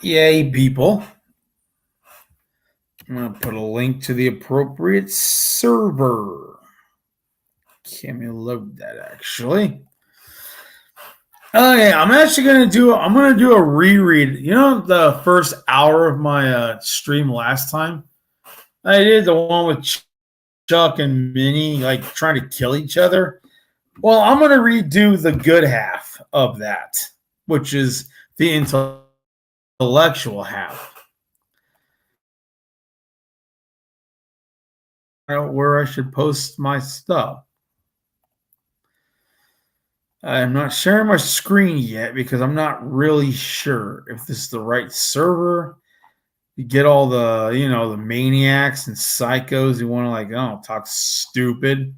Yay, people. I'm going to put a link to the appropriate server. Can we load that actually? Okay, I'm going to do a reread. You know the first hour of my stream last time? I did the one with Chuck and Minnie like trying to kill each other. Well, I'm going to redo the good half of that, which is the intellectual half. Where I should post my stuff. I'm not sharing my screen yet because I'm not really sure if this is the right server. You get all the, the maniacs and psychos who want to talk stupid.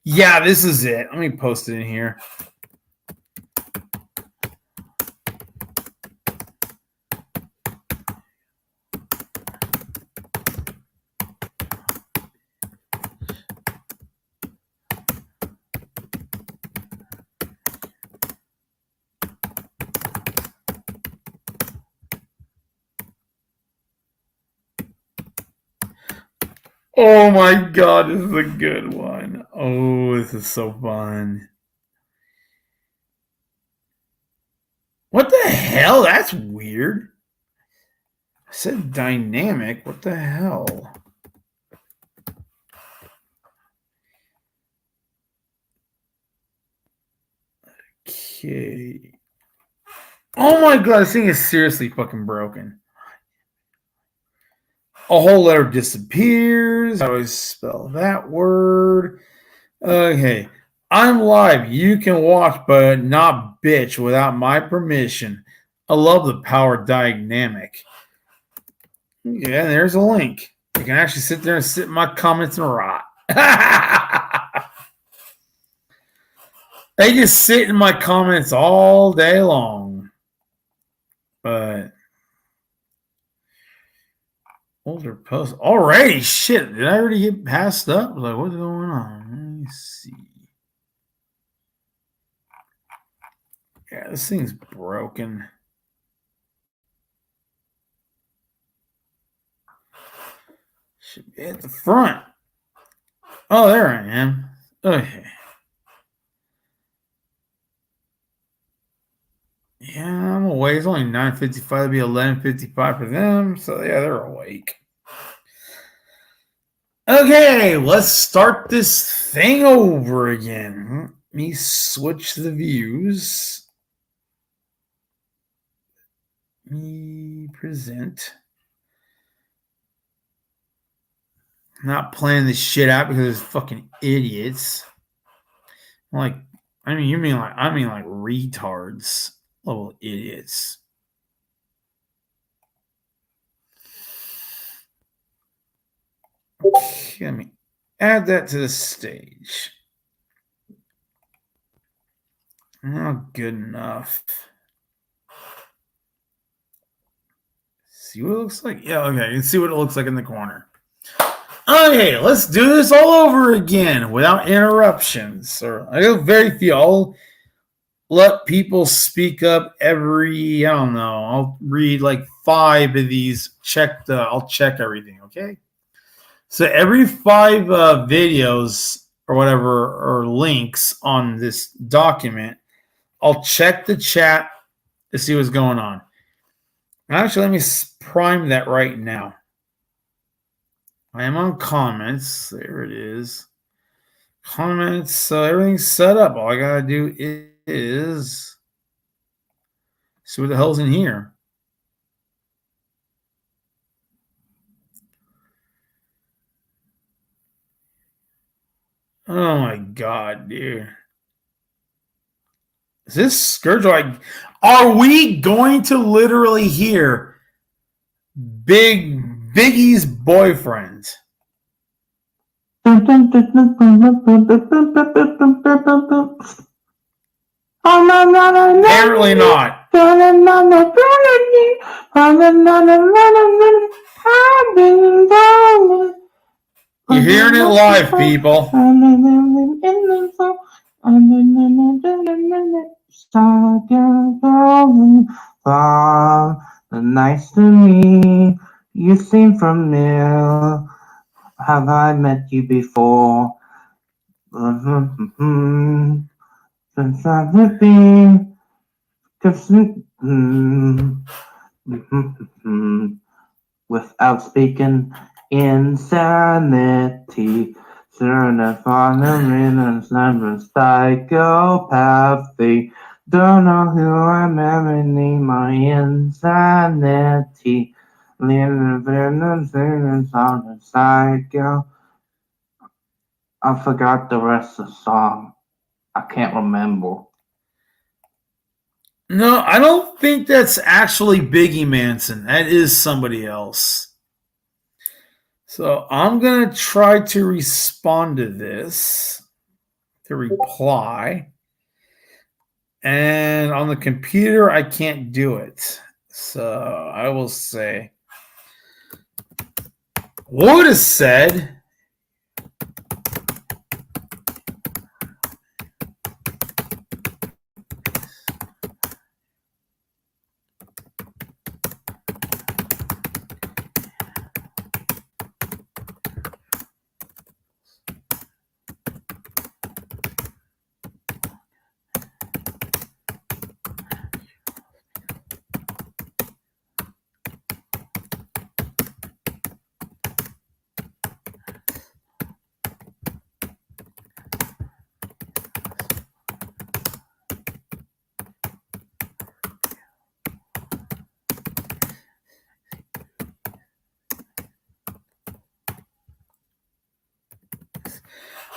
Yeah, this is it. Let me post it in here. Oh my god, this is a good one. Oh, this is so fun. What the hell? That's weird. I said dynamic. What the hell? Okay. Oh my god, this thing is seriously fucking broken. A whole letter disappears. How do I spell that word? Okay. I'm live. You can watch, but not bitch without my permission. I love the power dynamic. Yeah, there's a link. You can actually sit there and sit in my comments and rot. They just sit in my comments all day long. But older post already. Shit, did I already get passed up? Like, what's going on? Let me see. Yeah, this thing's broken. Should be at the front. Oh, there I am. Okay. Yeah, I'm awake. It's only 9:55. It'll be 11:55 for them. So yeah, they're awake. Okay, let's start this thing over again. Let me switch the views. Me present. I'm not playing this shit out because it's fucking idiots. I mean like retards. Level idiots. Okay, let me add that to the stage. Not good enough. See what it looks like? Yeah, okay. You can see what it looks like in the corner. Okay, let's do this all over again without interruptions. I have very few. I'll let people speak up every, I don't know, I'll read like 5 of these. I'll check everything, okay? So every 5 videos or whatever, or links on this document, I'll check the chat to see what's going on. Actually, let me prime that right now. I am on comments. There it is. Comments. So everything's set up. All I gotta do is see what the hell's in here. Oh my god, dude. Is this Scourge? Are we going to literally hear Biggie's boyfriend? Apparently not. You're hearing it live, people. Nice to meet you. Seem familiar. Have I met you before? Since I've been, without speaking, insanity. Certified and psychopathy. Don't know who I'm having my insanity. Living in on a psycho. I forgot the rest of the song. I can't remember. No, I don't think that's actually Biggie Manson. That is somebody else. So I'm going to try to respond to this, to reply. And on the computer, I can't do it. So I will say, would have said,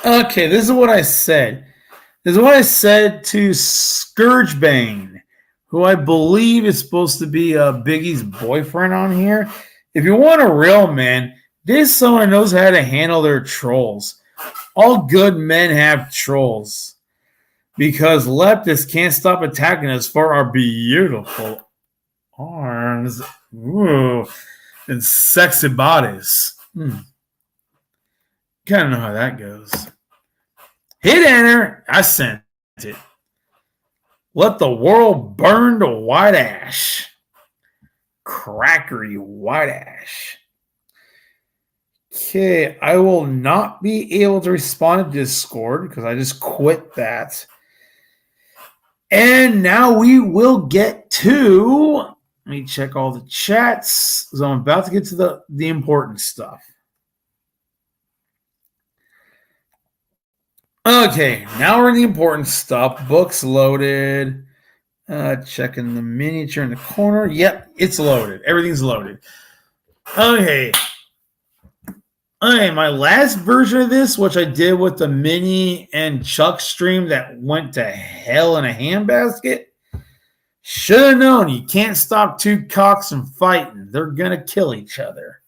okay, this is what I said. This is what I said to Scourgebane, who I believe is supposed to be Biggie's boyfriend on here. If you want a real man, this is someone who knows how to handle their trolls. All good men have trolls because leftists can't stop attacking us for our beautiful arms. Ooh, and sexy bodies. Kind of know how that goes. Hit enter. I sent it. Let the world burn to white ash. Crackery white ash. Okay, I will not be able to respond to Discord because I just quit that. And now we will get to, let me check all the chats. So I'm about to get to the important stuff. Okay, now we're in the important stuff. Books loaded. Checking the miniature in the corner. Yep, it's loaded. Everything's loaded. Okay. Okay, my last version of this, which I did with the mini and Chuck stream that went to hell in a handbasket, should have known you can't stop two cocks from fighting. They're going to kill each other.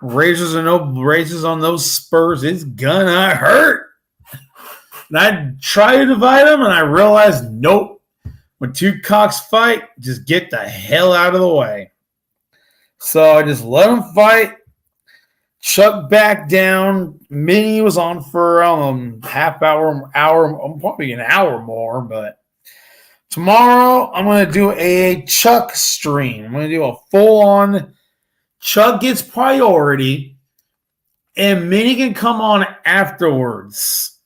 Razors or no razors on those spurs, it's going to hurt. And I tried to divide them, and I realized, nope. When two cocks fight, just get the hell out of the way. So I just let them fight. Chuck back down. Mini was on for half hour, probably an hour more. But tomorrow I'm going to do a Chuck stream. I'm going to do a full-on Chuck gets priority, and Mini can come on afterwards.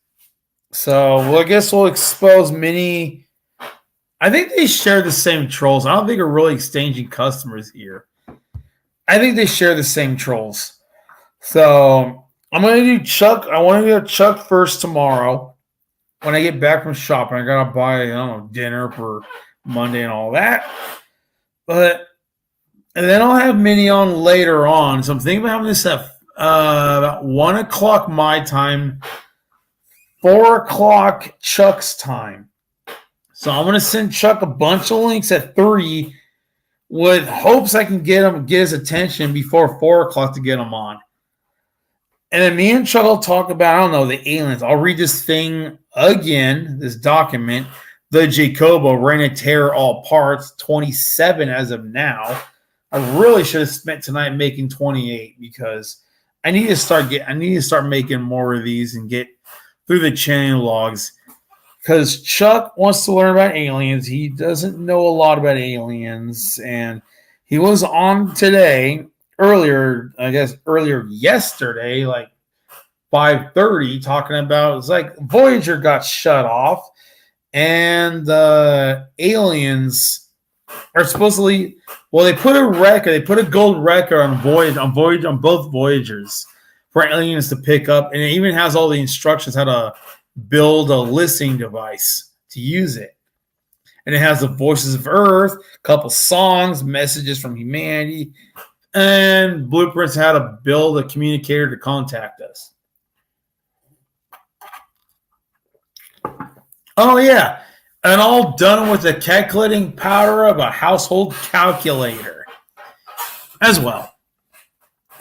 So I guess we'll expose Mini. I think they share the same trolls. I don't think we're really exchanging customers here. I think they share the same trolls. So I'm going to do Chuck. I want to do Chuck first tomorrow when I get back from shopping. I got to buy, dinner for Monday and all that. And then I'll have Mini on later on. So I'm thinking about having this at about 1 o'clock my time, 4 o'clock Chuck's time. So I'm going to send Chuck a bunch of links at 3 with hopes I can get his attention before 4 o'clock to get him on. And then me and Chuck will talk about, the aliens. I'll read this thing again, this document, the Jakoba, Reign of Terror, all parts, 27 as of now. I really should have spent tonight making 28 because I need to start making more of these and get through the channel logs. Because Chuck wants to learn about aliens. He doesn't know a lot about aliens. And He was on today, earlier yesterday, like 5:30, talking about it's like Voyager got shut off, and the aliens are supposedly they put a gold record on both Voyagers for aliens to pick up, and it even has all the instructions how to build a listening device to use it. And it has the voices of Earth, a couple songs, messages from humanity, and blueprints how to build a communicator to contact us. Oh, yeah. And all done with the calculating power of a household calculator as well.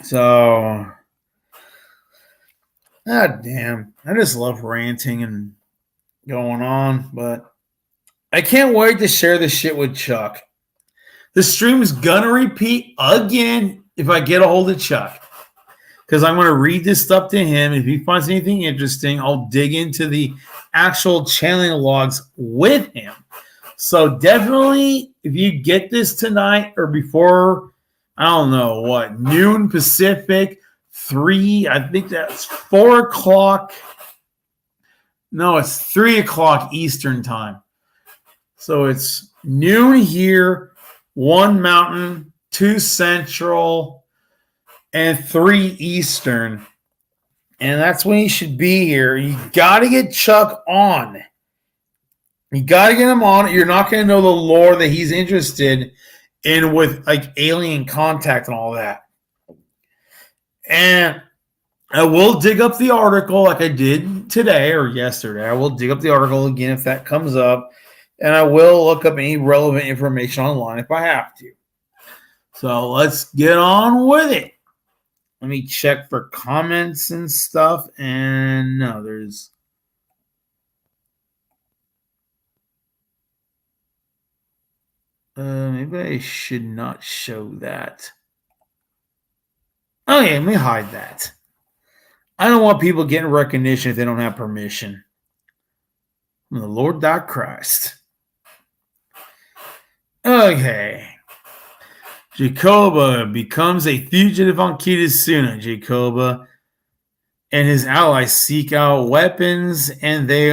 So, god damn. I just love ranting and going on, but I can't wait to share this shit with Chuck. The stream's gonna repeat again if I get a hold of Chuck. Because I'm going to read this stuff to him. If he finds anything interesting, I'll dig into the actual channeling logs with him. So definitely, if you get this tonight or before, I don't know what, noon Pacific, 3, I think that's 4 o'clock. No, it's 3 o'clock Eastern time. So it's noon here, 1 Mountain, 2 Central, and 3 Eastern. And that's when you should be here. You got to get Chuck on. You got to get him on. You're not going to know the lore that he's interested in with like alien contact and all that. And I will dig up the article like I did today or yesterday. I will dig up the article again if that comes up. And I will look up any relevant information online if I have to. So let's get on with it. Let me check for comments and stuff. And no, there's... maybe I should not show that. Oh, yeah, let me hide that. I don't want people getting recognition if they don't have permission. From the Lord thy Christ. Okay. Jakoba becomes a fugitive on Kitasuna. Jakoba and his allies seek out weapons, and they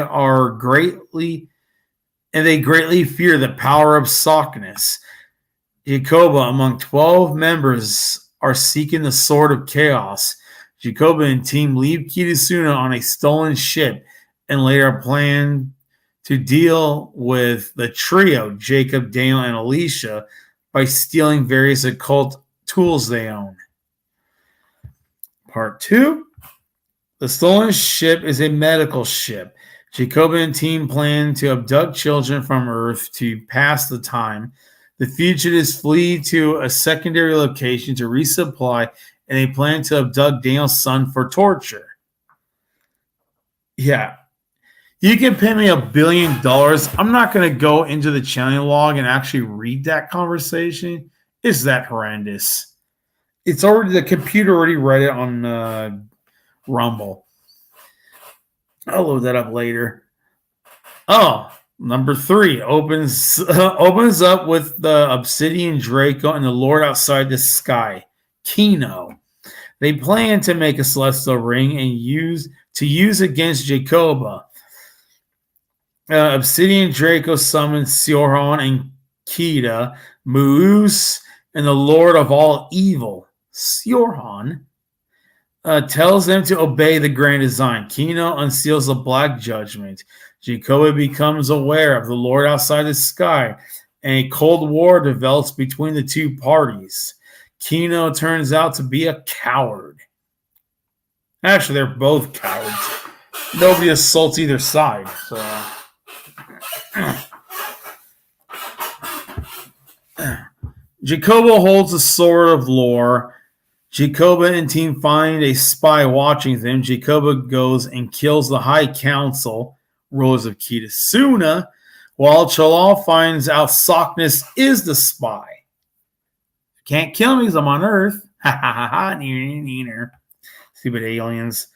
greatly fear the power of Sockness. Jakoba, among 12 members, are seeking the Sword of Chaos. Jakoba and team leave Kitasuna on a stolen ship and later plan to deal with the trio, Jacob, Daniel, and Alicia, by stealing various occult tools they own. Part 2. The stolen ship is a medical ship. Jakoba and team plan to abduct children from Earth to pass the time. The fugitives flee to a secondary location to resupply, and they plan to abduct Daniel's son for torture. Yeah. You can pay me $1 billion. I'm not going to go into the channeling log and actually read that conversation. It's that horrendous. The computer already read it on Rumble. I'll load that up later. Oh, number 3 opens up with the Obsidian Draco and the Lord outside the sky, Kino. They plan to make a celestial ring and use against Jakoba. Obsidian Draco summons Sioran and Kita, Muus, and the Lord of all evil, Sioran, tells them to obey the grand design. Kino unseals the Black Judgment. Jakoba becomes aware of the Lord outside the sky, and a cold war develops between the two parties. Kino turns out to be a coward. Actually, they're both cowards. Nobody assaults either side, so... Jakoba holds the Sword of Lore. Jakoba and team find a spy watching them. Jakoba goes and kills the High Council, rulers of Kitasuna, while Chalal finds out Sockness is the spy. Can't kill me because I'm on Earth. Ha ha ha ha. Neener. Stupid aliens.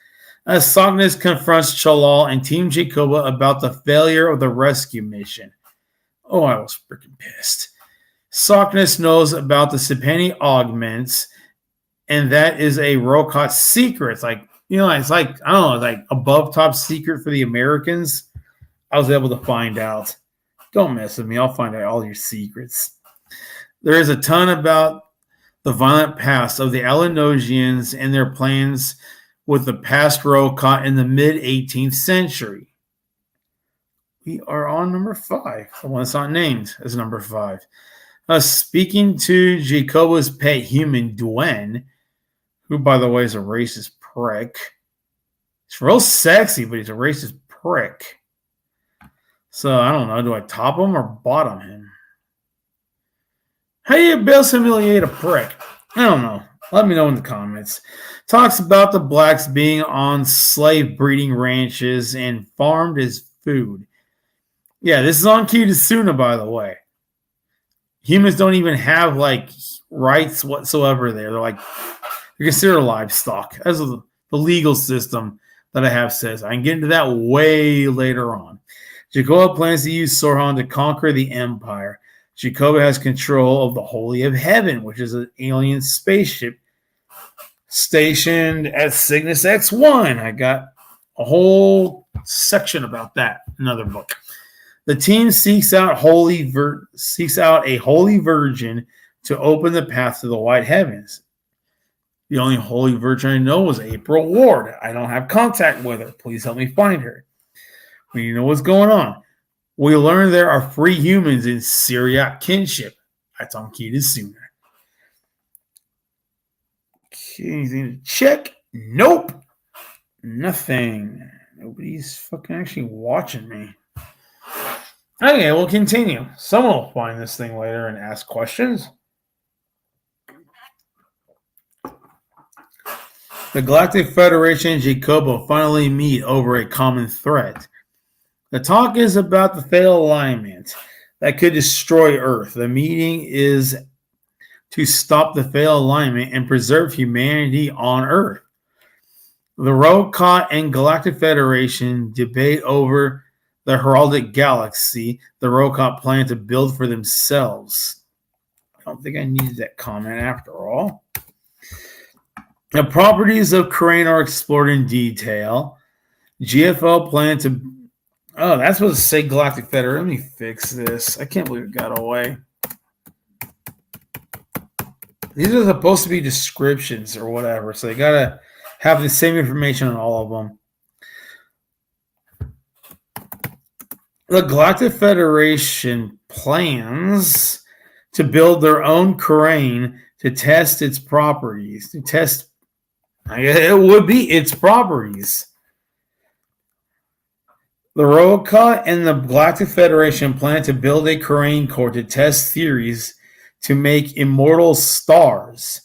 As Sockness confronts Chalal and Team Jakoba about the failure of the rescue mission. Oh, I was freaking pissed. Sockness knows about the Sipani augments, and that is a Rokot secret. It's like, it's like, I don't know, like above top secret for the Americans. I was able to find out. Don't mess with me. I'll find out all your secrets. There is a ton about the violent past of the Alanosians and their plans with the past Rokot in the mid 18th century. We are on number 5. The one that's not named as number 5. Speaking to Jakoba's pet human, Dwen, who, by the way, is a racist prick. He's real sexy, but he's a racist prick. So, I don't know. Do I top him or bottom him? How do you best humiliate a prick? I don't know. Let me know in the comments. Talks about the blacks being on slave breeding ranches and farmed as food. Yeah, this is on Kitasuna, by the way. Humans don't even have, like, rights whatsoever there. They're considered livestock. That's the legal system that I have says. I can get into that way later on. Jakoba plans to use Sorhan to conquer the Empire. Jakoba has control of the Holy of Heaven, which is an alien spaceship stationed at Cygnus X1. I got a whole section about that, another book. The team seeks out a holy virgin to open the path to the white heavens. The only holy virgin I know was April Ward. I don't have contact with her. Please help me find her. We know what's going on. We learn there are free humans in Syriac kinship. That's on Kitasuna. Okay, anything to check? Nope. Nothing. Nobody's fucking actually watching me. Okay, we'll continue. Someone will find this thing later and ask questions. The Galactic Federation and Jakoba finally meet over a common threat. The talk is about the fatal alignment that could destroy Earth. The meeting is to stop the fatal alignment and preserve humanity on Earth. The Rokot and Galactic Federation debate over the heraldic galaxy the Rokot plan to build for themselves. I don't think I needed that comment after all. The properties of Crane are explored in detail. GFL plan to... Oh, that's what it said, Galactic Federation. Let me fix this. I can't believe it got away. These are supposed to be descriptions or whatever, so they got to have the same information on all of them. The Galactic Federation plans to build their own Crane to test its properties. It would be its properties. The Rokot and the Galactic Federation plan to build a Crane core to test theories to make immortal stars.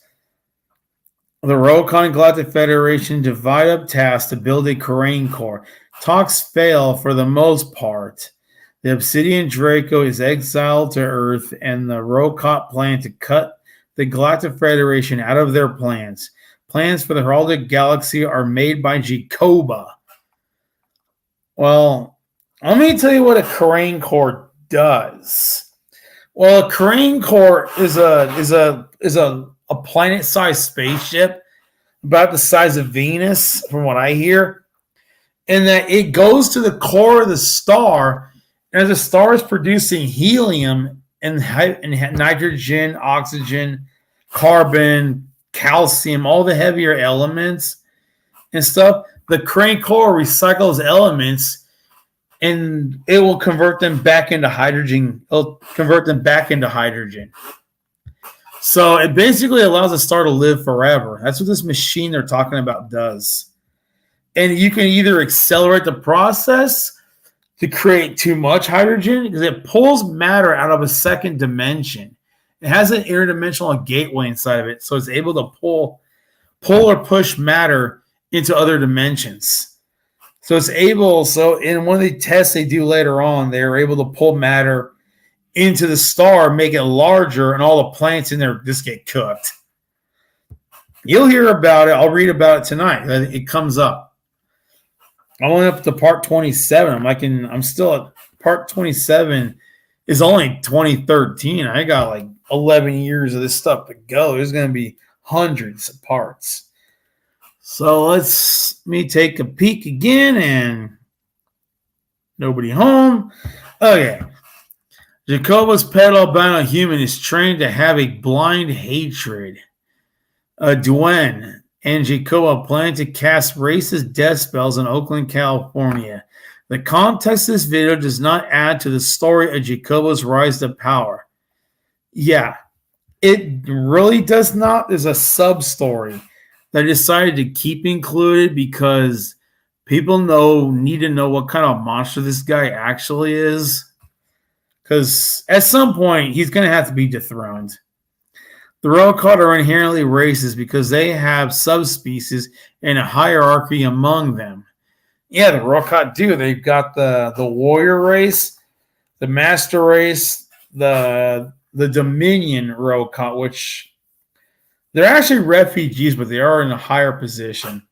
The Rokot and Galactic Federation divide up tasks to build a Crane core. Talks fail for the most part. The Obsidian Draco is exiled to Earth, and the Rokot plan to cut the Galactic Federation out of their plans. Plans for the heraldic galaxy are made by Jakoba. Well, let me tell you what a Crane core does. Well, a Crane core is a planet-sized spaceship about the size of Venus, from what I hear, and that it goes to the core of the star, and as the star is producing helium and nitrogen, oxygen, carbon, calcium, all the heavier elements and stuff, the Crane core recycles elements and it will convert them back into hydrogen. It'll convert them back into hydrogen. So it basically allows the star to live forever. That's what this machine they're talking about does. And you can either accelerate the process to create too much hydrogen because it pulls matter out of a second dimension. It has an interdimensional gateway inside of it, so it's able to pull or push matter into other dimensions. So it's able, in one of the tests they do later on, they're able to pull matter into the star, make it larger, and all the planets in there just get cooked. You'll hear about it. I'll read about it tonight. It comes up. I went up to part 27. I'm still at part 27. Is only 2013. I got like 11 years of this stuff to go. There's going to be hundreds of parts. So let me take a peek again, and nobody home. Okay. Jakoba's pet albino human is trained to have a blind hatred. Duen and Jakoba plan to cast racist death spells in Oakland, California. The context of this video does not add to the story of Jakoba's rise to power. Yeah, it really does not. There's a sub-story that I decided to keep included because people need to know what kind of monster this guy actually is. Because at some point, he's going to have to be dethroned. The Rokat are inherently racist because they have subspecies and a hierarchy among them. Yeah, the Rokat do. They've got the warrior race, the master race, the Dominion Rokat, which they're actually refugees, but they are in a higher position.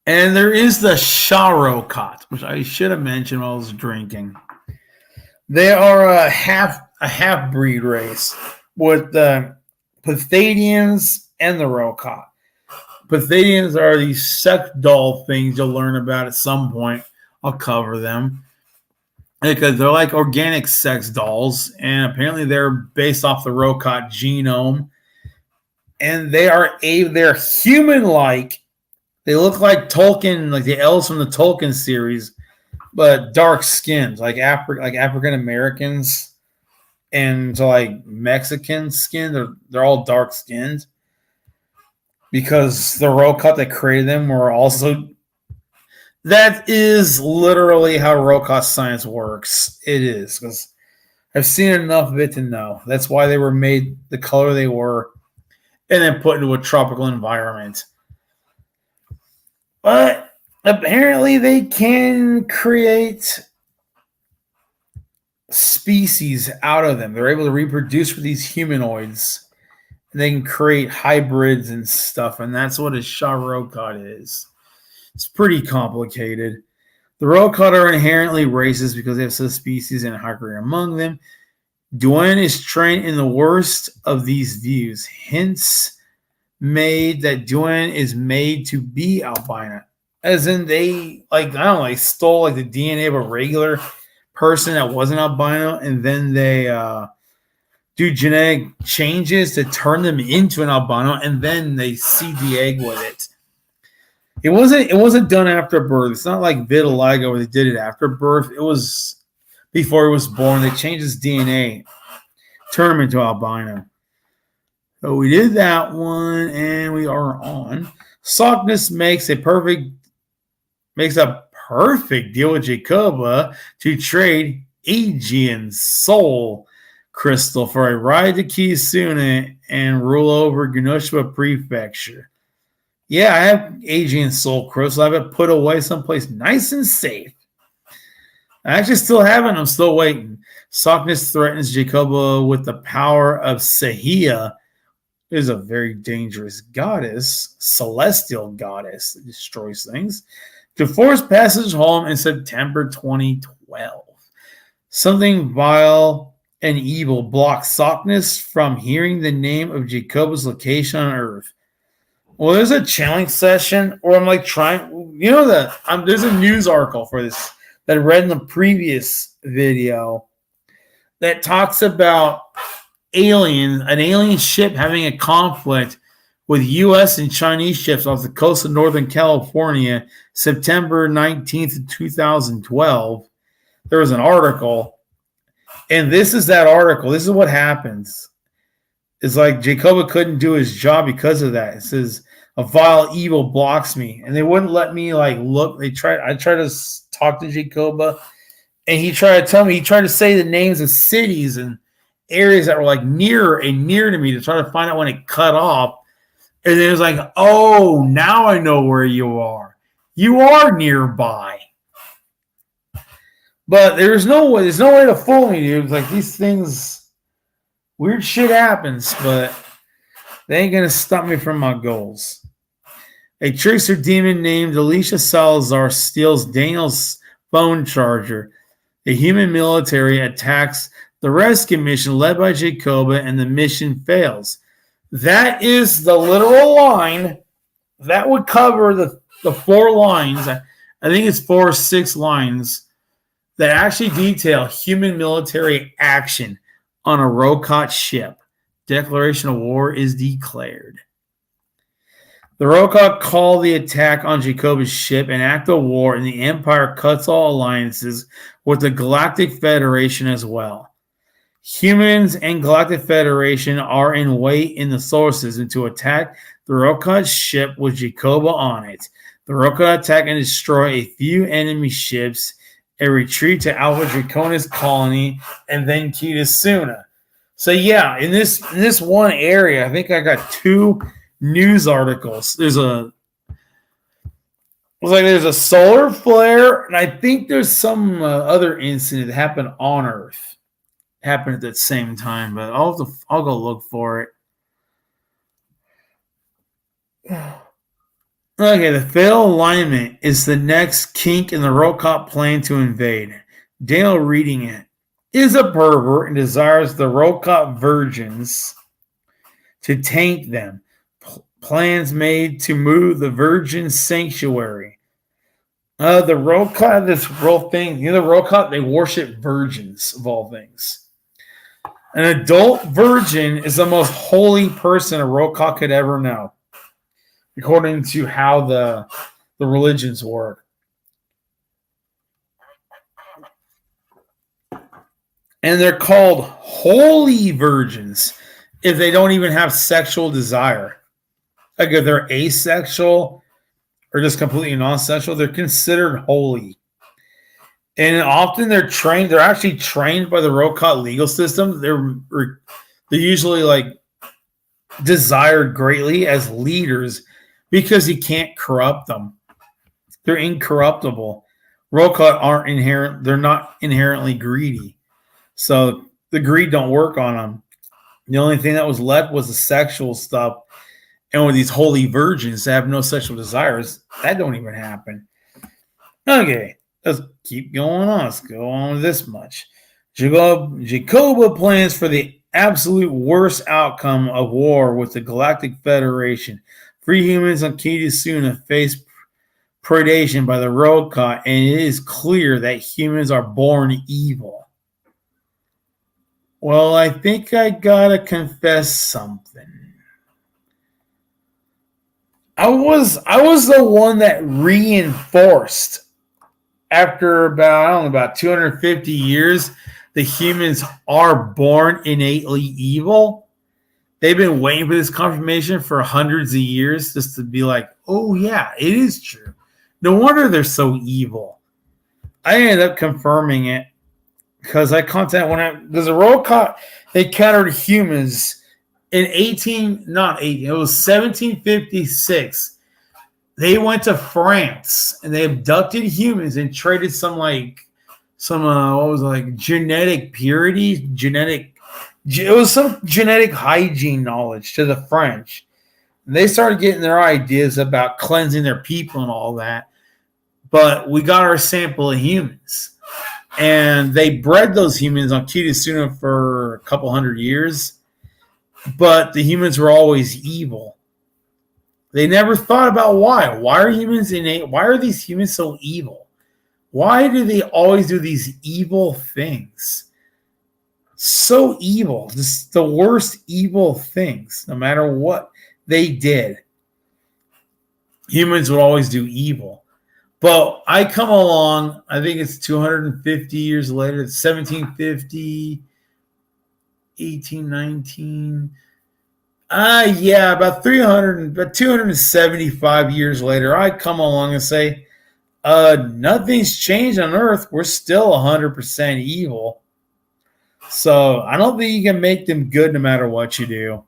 And there is the Sharokat, which I should have mentioned while I was drinking. They are a half breed race with the Pathadians and the Rokat. Pathadians are these sex doll things you'll learn about at some point. I'll cover them because they're like organic sex dolls, and apparently they're based off the Rokat genome. And they're human-like. They look like Tolkien, like the elves from the Tolkien series, but dark skins, like African Americans, and like Mexican skin. They're all dark skinned because the Rokat that created them were also. That is literally how Rokat science works. It is because I've seen enough of it to know. That's why they were made the color they were, and then put into a tropical environment. But apparently they can create species out of them. They're able to reproduce with these humanoids. They can create hybrids and stuff, and that's what a Sharokat is. It's pretty complicated. The Rokat are inherently racist because they have subspecies and hierarchy among them. Duen is trained in the worst of these views. Hints made that Duen is made to be albino, as in they stole like the DNA of a regular person that wasn't albino, and then they do genetic changes to turn them into an albino, and then they seed the egg with it. It wasn't done after birth. It's not like vitiligo where they did it after birth. It was before he was born. They changed his DNA, turned him into albino. So we did that one, and we are on. Softness makes a perfect deal with Jakoba to trade Aegean Soul Crystal for a ride to Kisune and rule over Genoshima Prefecture. Yeah, I have Aegean Soul Crystal. I have it put away someplace nice and safe. I actually still haven't. I'm still waiting. Softness threatens Jakoba with the power of Sahia, is a very dangerous goddess, celestial goddess that destroys things, to force passage home in September 2012. Something vile and evil blocks Softness from hearing the name of Jakoba's location on Earth. Well, there's a challenge session where I'm like trying, there's a news article for this that I read in the previous video that talks about an alien ship having a conflict with U.S. and Chinese ships off the coast of Northern California, September 19th, 2012. There was an article, and this is that article. This is what happens. It's like Jakoba couldn't do his job because of that. It says, a vile evil blocks me. And they wouldn't let me look. I tried to talk to Jakoba, and he tried to say the names of cities and areas that were near to me to try to find out when it cut off. And then it was like, oh, now I know where you are. You are nearby. But there's no way to fool me, dude. It's like these things, weird shit happens, but they ain't gonna stop me from my goals. A trickster demon named Alicia Salazar steals Daniel's phone charger. The human military attacks the rescue mission led by Jakoba, and the mission fails. That is the literal line that would cover the 4 lines. I think it's 4 or 6 lines that actually detail human military action on a Rokot ship. Declaration of war is declared. The Rokot call the attack on Jakoba's ship an act of war, and the Empire cuts all alliances with the Galactic Federation as well. Humans and Galactic Federation are in wait in the solar system to attack the Rokot ship with Jakoba on it. The Rokot attack and destroy a few enemy ships, a retreat to Alpha Draconis colony, and then Kitasuna. So yeah, in this one area, I think I got 2 news articles. There's a solar flare, and I think there's some other incident that happened on Earth. Happened at that same time, but I'll go look for it. Okay, the fatal alignment is the next kink in the Rokot plan to invade. Daniel, reading it, is a pervert and desires the Rokot virgins to taint them. Plans made to move the virgin sanctuary. The Rokot, this real thing, the Rokot, they worship virgins of all things. An adult virgin is the most holy person a Rokot could ever know, according to how the religions work. And they're called holy virgins if they don't even have sexual desire. Like if they're asexual or just completely non-sexual, they're considered holy. And often they're actually trained by the Rokot legal system. They're usually like desired greatly as leaders because you can't corrupt them. They're incorruptible. Rokot they're not inherently greedy. So the greed don't work on them. The only thing that was left was the sexual stuff. And with these holy virgins that have no sexual desires, that don't even happen. Okay, let's keep going on. Let's go on with this much. Jakoba plans for the absolute worst outcome of war with the Galactic Federation. Free humans on Kitasuna face predation by the Rokot, and it is clear that humans are born evil. Well, I think I gotta confess something. I was the one that reinforced after about 250 years, the humans are born innately evil. They've been waiting for this confirmation for hundreds of years just to be like, oh yeah, it is true. No wonder they're so evil. I ended up confirming it because the Rokot, they countered humans in 1756. They went to France and they abducted humans and traded some genetic purity, it was some genetic hygiene knowledge to the French. And they started getting their ideas about cleansing their people and all that. But we got our sample of humans. And they bred those humans on Kitasuna for a couple hundred years. But the humans were always evil. They never thought about why. Why are humans innate? Why are these humans so evil? Why do they always do these evil things? So evil. Just the worst evil things, no matter what they did. Humans would always do evil. But I come along, I think it's 250 years later, it's 1750, 1819. About 275 years later, I come along and say, nothing's changed on Earth. We're still 100% evil. So I don't think you can make them good no matter what you do.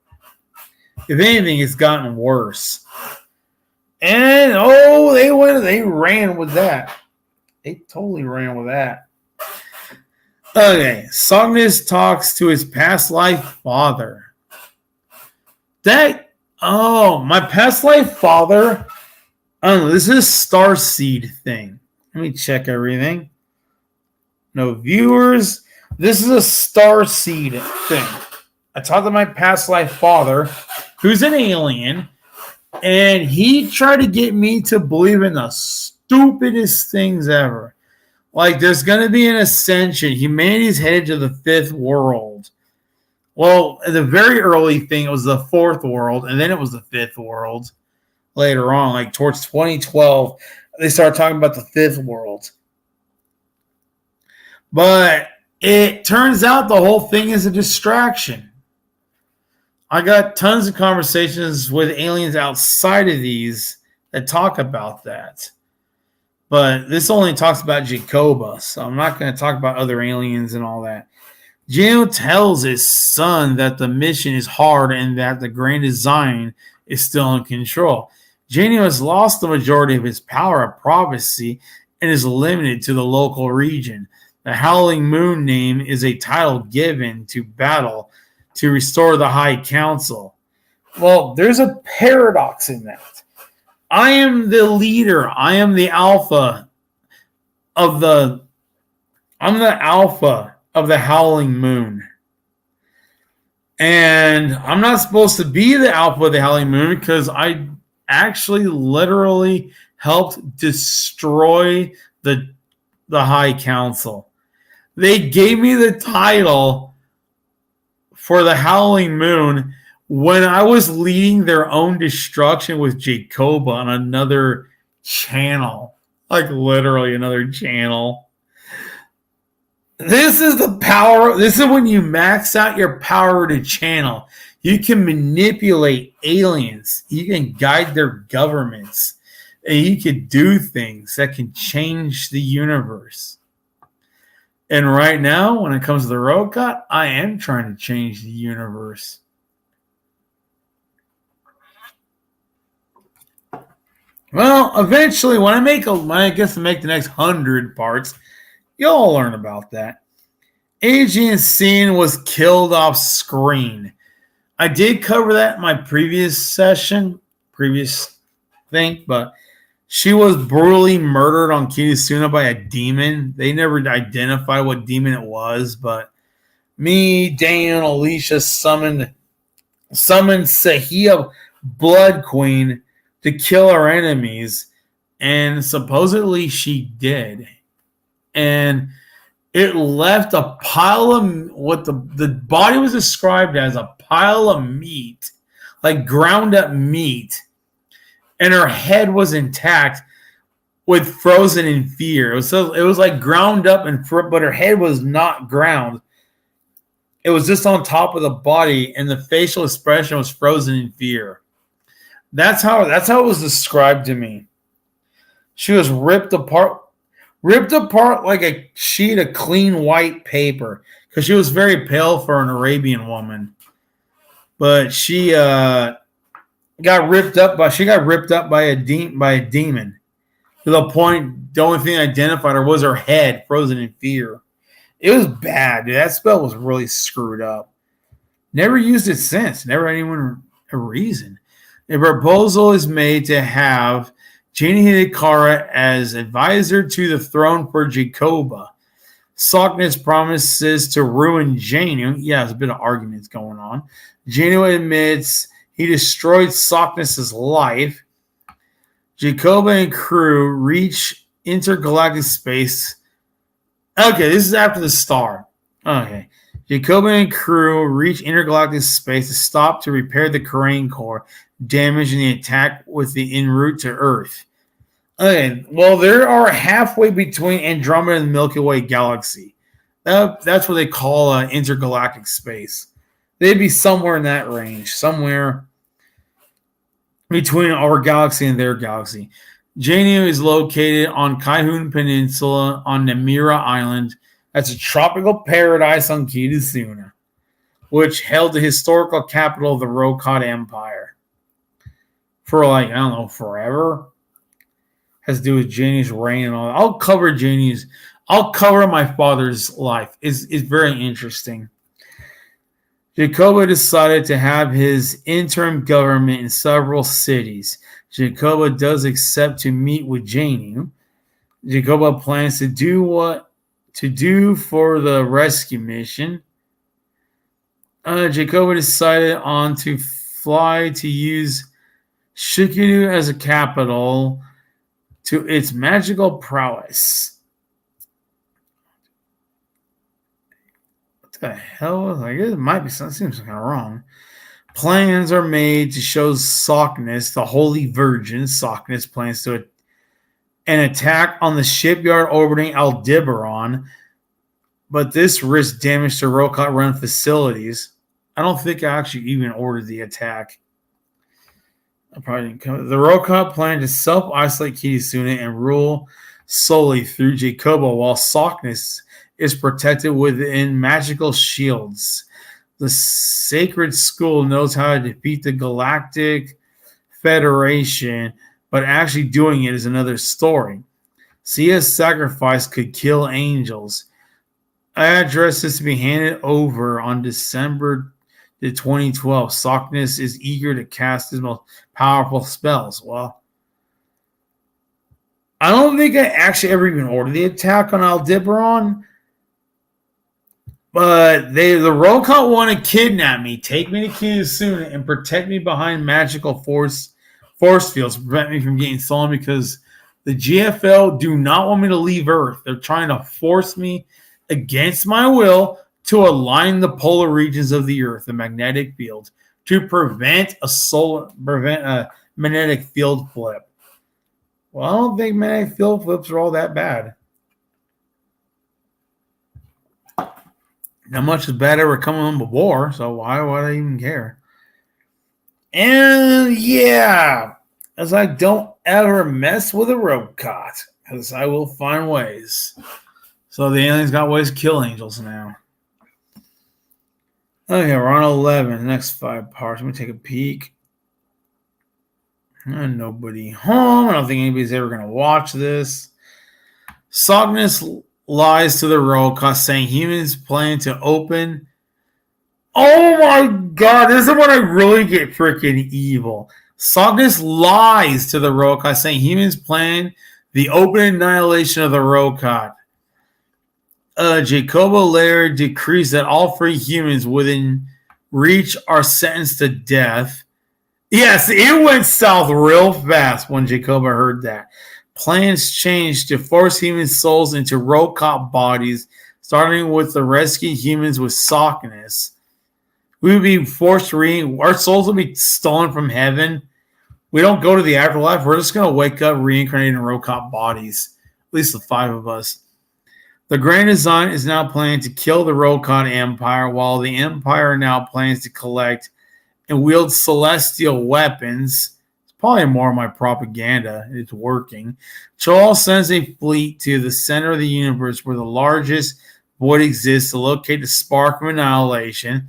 If anything, it's gotten worse. And they ran with that. They totally ran with that. Okay, Sognus talks to his past life father. My past life father. I don't know. This is a Starseed thing. Let me check everything. no viewers. This is a star seed thing. I talked to my past life father, who's an alien, and he tried to get me to believe in the stupidest things ever. Like, there's going to be an ascension. Humanity's headed to the fifth world. Well, the very early thing, it was the fourth world, and then it was the fifth world later on. Like, towards 2012, they started talking about the fifth world. But it turns out the whole thing is a distraction. I got tons of conversations with aliens outside of these that talk about that. But this only talks about Jakoba, so I'm not going to talk about other aliens and all that. Gino tells his son that the mission is hard and that the grand design is still in control. Gino has lost the majority of his power of prophecy and is limited to the local region. The Howling Moon name is a title given to battle to restore the High Council. Well, there's a paradox in that. I am the leader. I am the alpha of the Howling Moon. And I'm not supposed to be the alpha of the Howling Moon because I actually literally helped destroy the High Council. They gave me the title for the Howling Moon when I was leading their own destruction with Jakoba on another channel. Like literally another channel. This is the power. This is when you max out your power to channel. You can manipulate aliens. You can guide their governments. And you can do things that can change the universe. And right now, when it comes to the robot, I am trying to change the universe. Well, eventually, when I guess to make the next 100 parts, you'll learn about that. Agent Scene was killed off screen. I did cover that in my previous thing, but she was brutally murdered on Kitasuna by a demon. They never identified what demon it was, but me, Dan, and Alicia summoned Sahia Blood Queen to kill our enemies, and supposedly she did. And it left a pile of what the body was described as a pile of meat, like ground up meat, and her head was intact with frozen in fear. It was like ground up but her head was not ground. It was just on top of the body, and the facial expression was frozen in fear. That's how it was described to me. She was ripped apart like a sheet of clean white paper because she was very pale for an Arabian woman. But she got ripped up by a demon. To the point, the only thing that identified her was her head frozen in fear. It was bad, dude. That spell was really screwed up. Never used it since. Never had anyone a reason. A proposal is made to have Janie Hidekara as advisor to the throne for Jakoba. Sockness promises to ruin Janu. Yeah, there's a bit of arguments going on. Janu admits he destroyed Sockness's life. Jakoba and crew reach intergalactic space. Okay, this is after the star. Okay. Jakoba and crew reach intergalactic space to stop to repair the Karain core damage in the attack with the en route to Earth. Okay, well, they are halfway between Andromeda and the Milky Way galaxy. That's what they call intergalactic space. They'd be somewhere in that range, somewhere between our galaxy and their galaxy. Janu is located on Kaihun Peninsula on Namira Island. That's a tropical paradise on Kitasuna, which held the historical capital of the Rokad Empire. For forever. Has to do with Janie's reign and all that. I'll cover my father's life. It's very interesting. Jakoba decided to have his interim government in several cities. Jakoba does accept to meet with Janie. Jakoba plans to do what to do for the rescue mission. Jakoba decided on to fly to use Shikinu as a capital to its magical prowess. What the hell? Like, it might be something, seems kind of wrong. Plans are made to show Sockness, the Holy Virgin. Sockness plans to an attack on the shipyard orbiting Aldebaran, but this risks damage to Rokat run facilities. I don't think I actually even ordered the attack. I probably didn't come. The Rokat plan to self-isolate Kirisuna and rule solely through Jakoba, while Sockness is protected within magical shields. The Sacred School knows how to defeat the Galactic Federation, but actually doing it is another story. Sia's sacrifice could kill angels. Address is to be handed over on December 2012. Sockness is eager to cast his most powerful spells. Well, I don't think I actually ever even ordered the attack on Aldebaran. But the Rokat want to kidnap me, take me to Kirisuna, and protect me behind magical force fields, prevent me from getting stolen because the GFL do not want me to leave Earth. They're trying to force me against my will to align the polar regions of the Earth, the magnetic field, to prevent a magnetic field flip. Well, I don't think magnetic field flips are all that bad. Not much is bad ever coming on before, so why would I even care? And yeah, as I don't ever mess with a Rokat, because I will find ways. So the aliens got ways to kill angels now. Okay, we're on 11. Next 5 parts. Let me take a peek. Nobody home. I don't think anybody's ever going to watch this. Sockness lies to the Rokat, saying humans plan to open. Oh my god, this is when I really get freaking evil. Sockness lies to the Rokat, saying humans plan the open annihilation of the Rokat. Jakoba later decrees that all free humans within reach are sentenced to death. Yes, it went south real fast when Jakoba heard that. Plans changed to force human souls into Rokat bodies, starting with the rescued humans with Sockness. We would be forced to our souls will be stolen from heaven. We don't go to the afterlife. We're just going to wake up reincarnated in Rokat bodies. At least the 5 of us. The Grand Design is now planning to kill the Rokat Empire, while the Empire now plans to collect and wield celestial weapons. It's probably more of my propaganda. It's working. Chol sends a fleet to the center of the universe where the largest void exists to locate the spark of annihilation.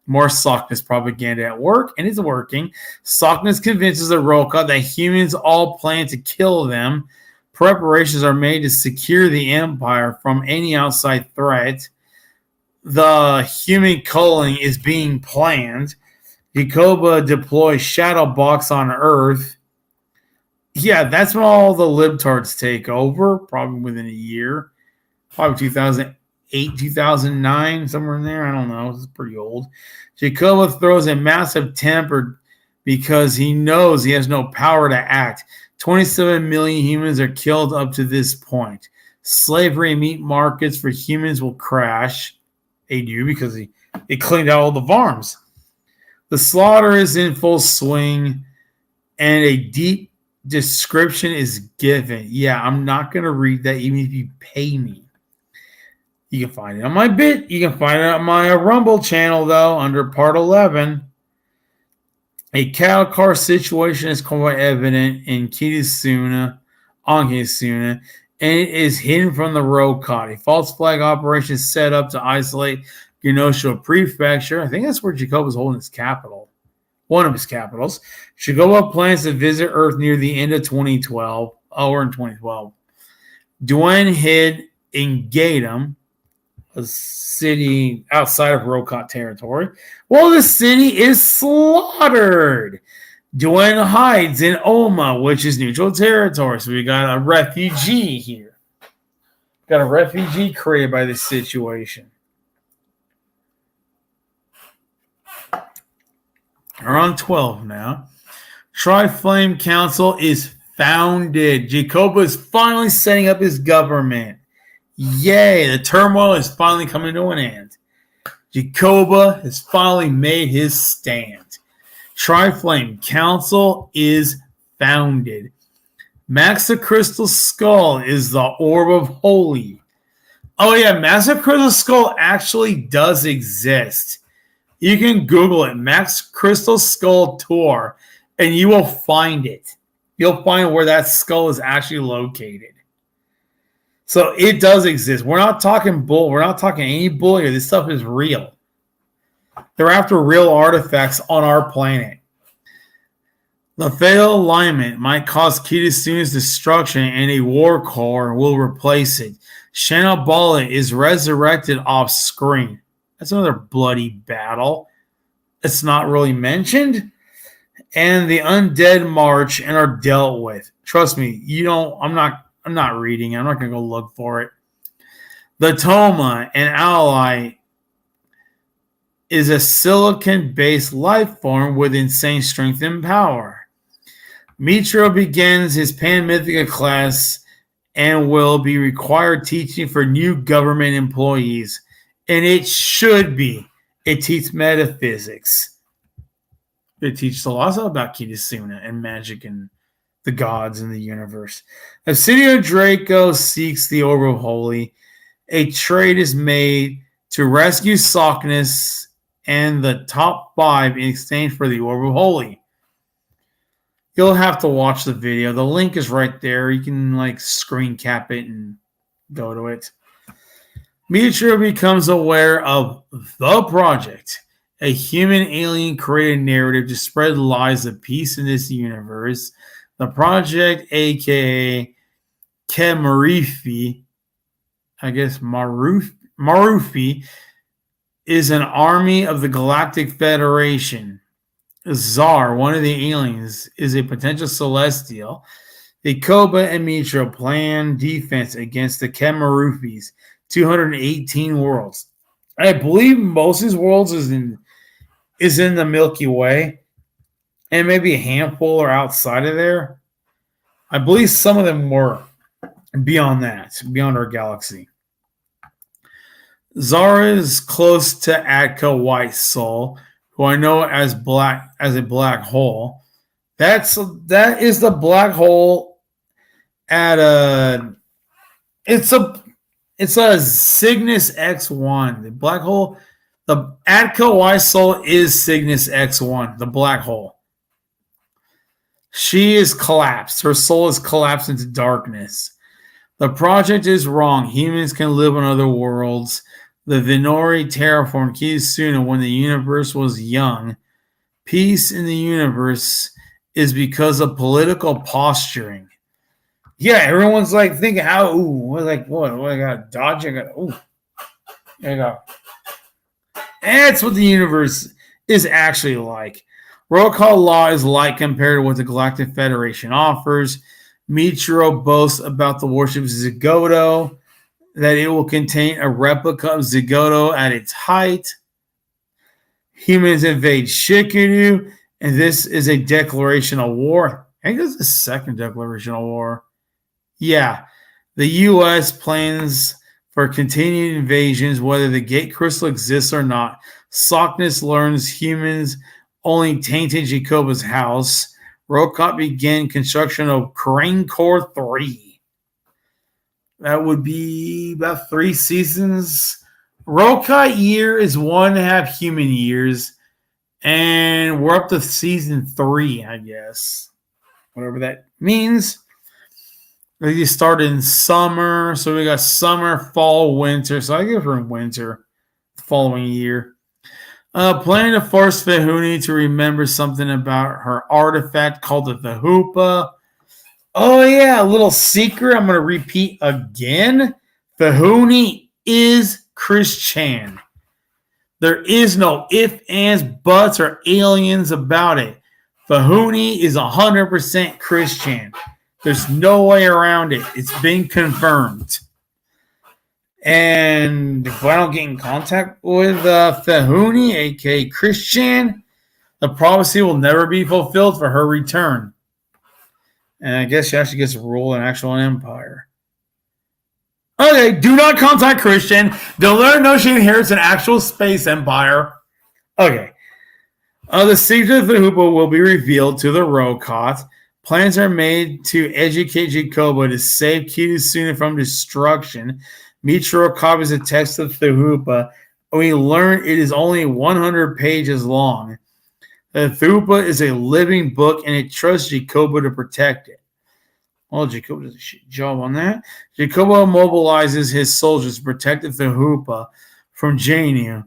More Sockness propaganda at work, and it's working. Sockness convinces the Rokat that humans all plan to kill them. Preparations are made to secure the Empire from any outside threat. The human culling is being planned. Jakoba deploys Shadowbox on Earth. Yeah, that's when all the libtards take over, probably within a year. Probably 2008, 2009, somewhere in there. I don't know. It's pretty old. Jakoba throws a massive temper because he knows he has no power to act. 27 million humans are killed up to this point. Slavery and meat markets for humans will crash. They do because they cleaned out all the farms. The slaughter is in full swing, and a deep description is given. Yeah, I'm not going to read that even if you pay me. You can find it on my bit. You can find it on my Rumble channel, though, under Part 11. A cattle car situation is quite evident in Kirisuna, and it is hidden from the Rokat. A false flag operation is set up to isolate Genosha Prefecture. I think that's where Jakoba's holding his capital. One of his capitals. Jakoba plans to visit Earth near the end of 2012. Oh, we're in 2012. Duen hid in Gatum, a city outside of Rokat territory. Well, the city is slaughtered. Duen hides in Oma, which is neutral territory. So we got a refugee here. Got a refugee created by this situation. We're on 12 now. Tri-Flame Council is founded. Jakoba is finally setting up his government. Yay, the turmoil is finally coming to an end. Jakoba has finally made his stand. Tri-Flame Council is founded. Max the Crystal Skull is the Orb of Holy. Oh yeah, Max the Crystal Skull actually does exist. You can Google it, Max Crystal Skull Tour, and you will find it. You'll find where that skull is actually located. So it does exist. We're not talking bull. We're not talking any bull here. This stuff is real. They're after real artifacts on our planet. The fatal alignment might cause Kitasuna's destruction, and a war core will replace it. Shanabala is resurrected off screen. That's another bloody battle. It's not really mentioned. And the undead march and are dealt with. Trust me, I'm not reading it. I'm not gonna go look for it. The Toma, an ally, is a silicon-based life form with insane strength and power. Mitro begins his Pan-Mythica class and will be required teaching for new government employees. And it should be. It teaches metaphysics. It teaches a lot about Kitasuna and magic and the gods in the universe. Obsidio Draco seeks the Orb of Holy. A trade is made to rescue Sockness and the top 5 in exchange for the Orb of Holy. You'll have to watch the video. The link is right there. You can screen cap it and go to it. Mitro becomes aware of the project, a human alien created narrative to spread lies of peace in this universe. The project, aka Kemarifi, I guess Marufi, is an army of the Galactic Federation. Zar, one of the aliens, is a potential celestial. Jakoba and Mitro plan defense against the Kemarufis. 218 worlds. I believe most of his worlds is in the Milky Way, and maybe a handful are outside of there. I believe some of them were beyond that, beyond our galaxy. Zara is close to Adka White Soul, who I know as a black hole. That is the black hole at a. It's a Cygnus X1. The black hole, the Adka White Soul is Cygnus X1, the black hole. She is collapsed. Her soul is collapsed into darkness. The project is wrong. Humans can live on other worlds. The Venori terraformed Kitasuna when the universe was young. Peace in the universe is because of political posturing. Yeah, everyone's thinking how, what I got dodge, I got. That's what the universe is actually like. Roll law is light compared to what the Galactic Federation offers. Mitro boasts about the worship of Zigoto, that it will contain a replica of Zigoto at its height. Humans invade Shikudu, and this is a declaration of war. I think this is the second declaration of war. Yeah, the U.S. plans for continued invasions, whether the Gate Crystal exists or not. Sockness learns humans only tainted Jakoba's house. Rokot began construction of Crane Core 3. That would be about 3 seasons. Rokot year is 1.5 human years. And we're up to season 3, I guess. Whatever that means. You start in summer. So we got summer, fall, winter. So I guess we're in winter the following year. Planning to force Fehuni to remember something about her artifact called the Vahupa. Oh, yeah, a little secret I'm going to repeat again. Fehuni is Christian. There is no ifs, ands, buts, or aliens about it. Fehuni is 100% Christian. There's no way around it. It's been confirmed. And if I don't get in contact with Fehuni, aka Christian, the prophecy will never be fulfilled for her return. And I guess she actually gets to rule an actual empire. Okay, do not contact Christian. Don't let her know she inherits an actual space empire. Okay. The secret of the Hoopa will be revealed to the Rokot. Plans are made to educate Jakoba to save Kitusuna from destruction. Michiro copies a text of the Hoopa, and we learn it is only 100 pages long. The Hoopa is a living book, and it trusts Jakoba to protect it. Well, Jakoba does a shit job on that. Jakoba mobilizes his soldiers to protect the Hoopa from Janu,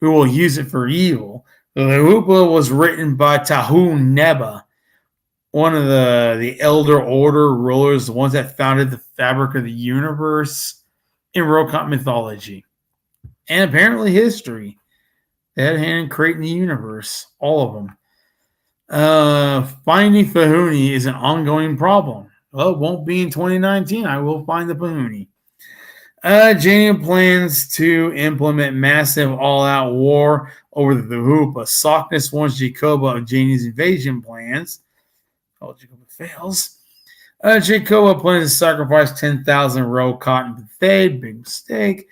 who will use it for evil. The Hoopa was written by Tahu Neba, one of the Elder Order rulers, the ones that founded the fabric of the universe in Rokot mythology. And apparently history. They had a hand in creating the universe. All of them. Finding Fehuni is an ongoing problem. Well, it won't be in 2019. I will find the Fehuni. Janu plans to implement massive all-out war over the Hoopa. Sockness warns Jakoba of Janu's invasion plans. Oh, Jakoba fails. Jakoba plans to sacrifice 10,000 Rokot in Bethade. Big mistake.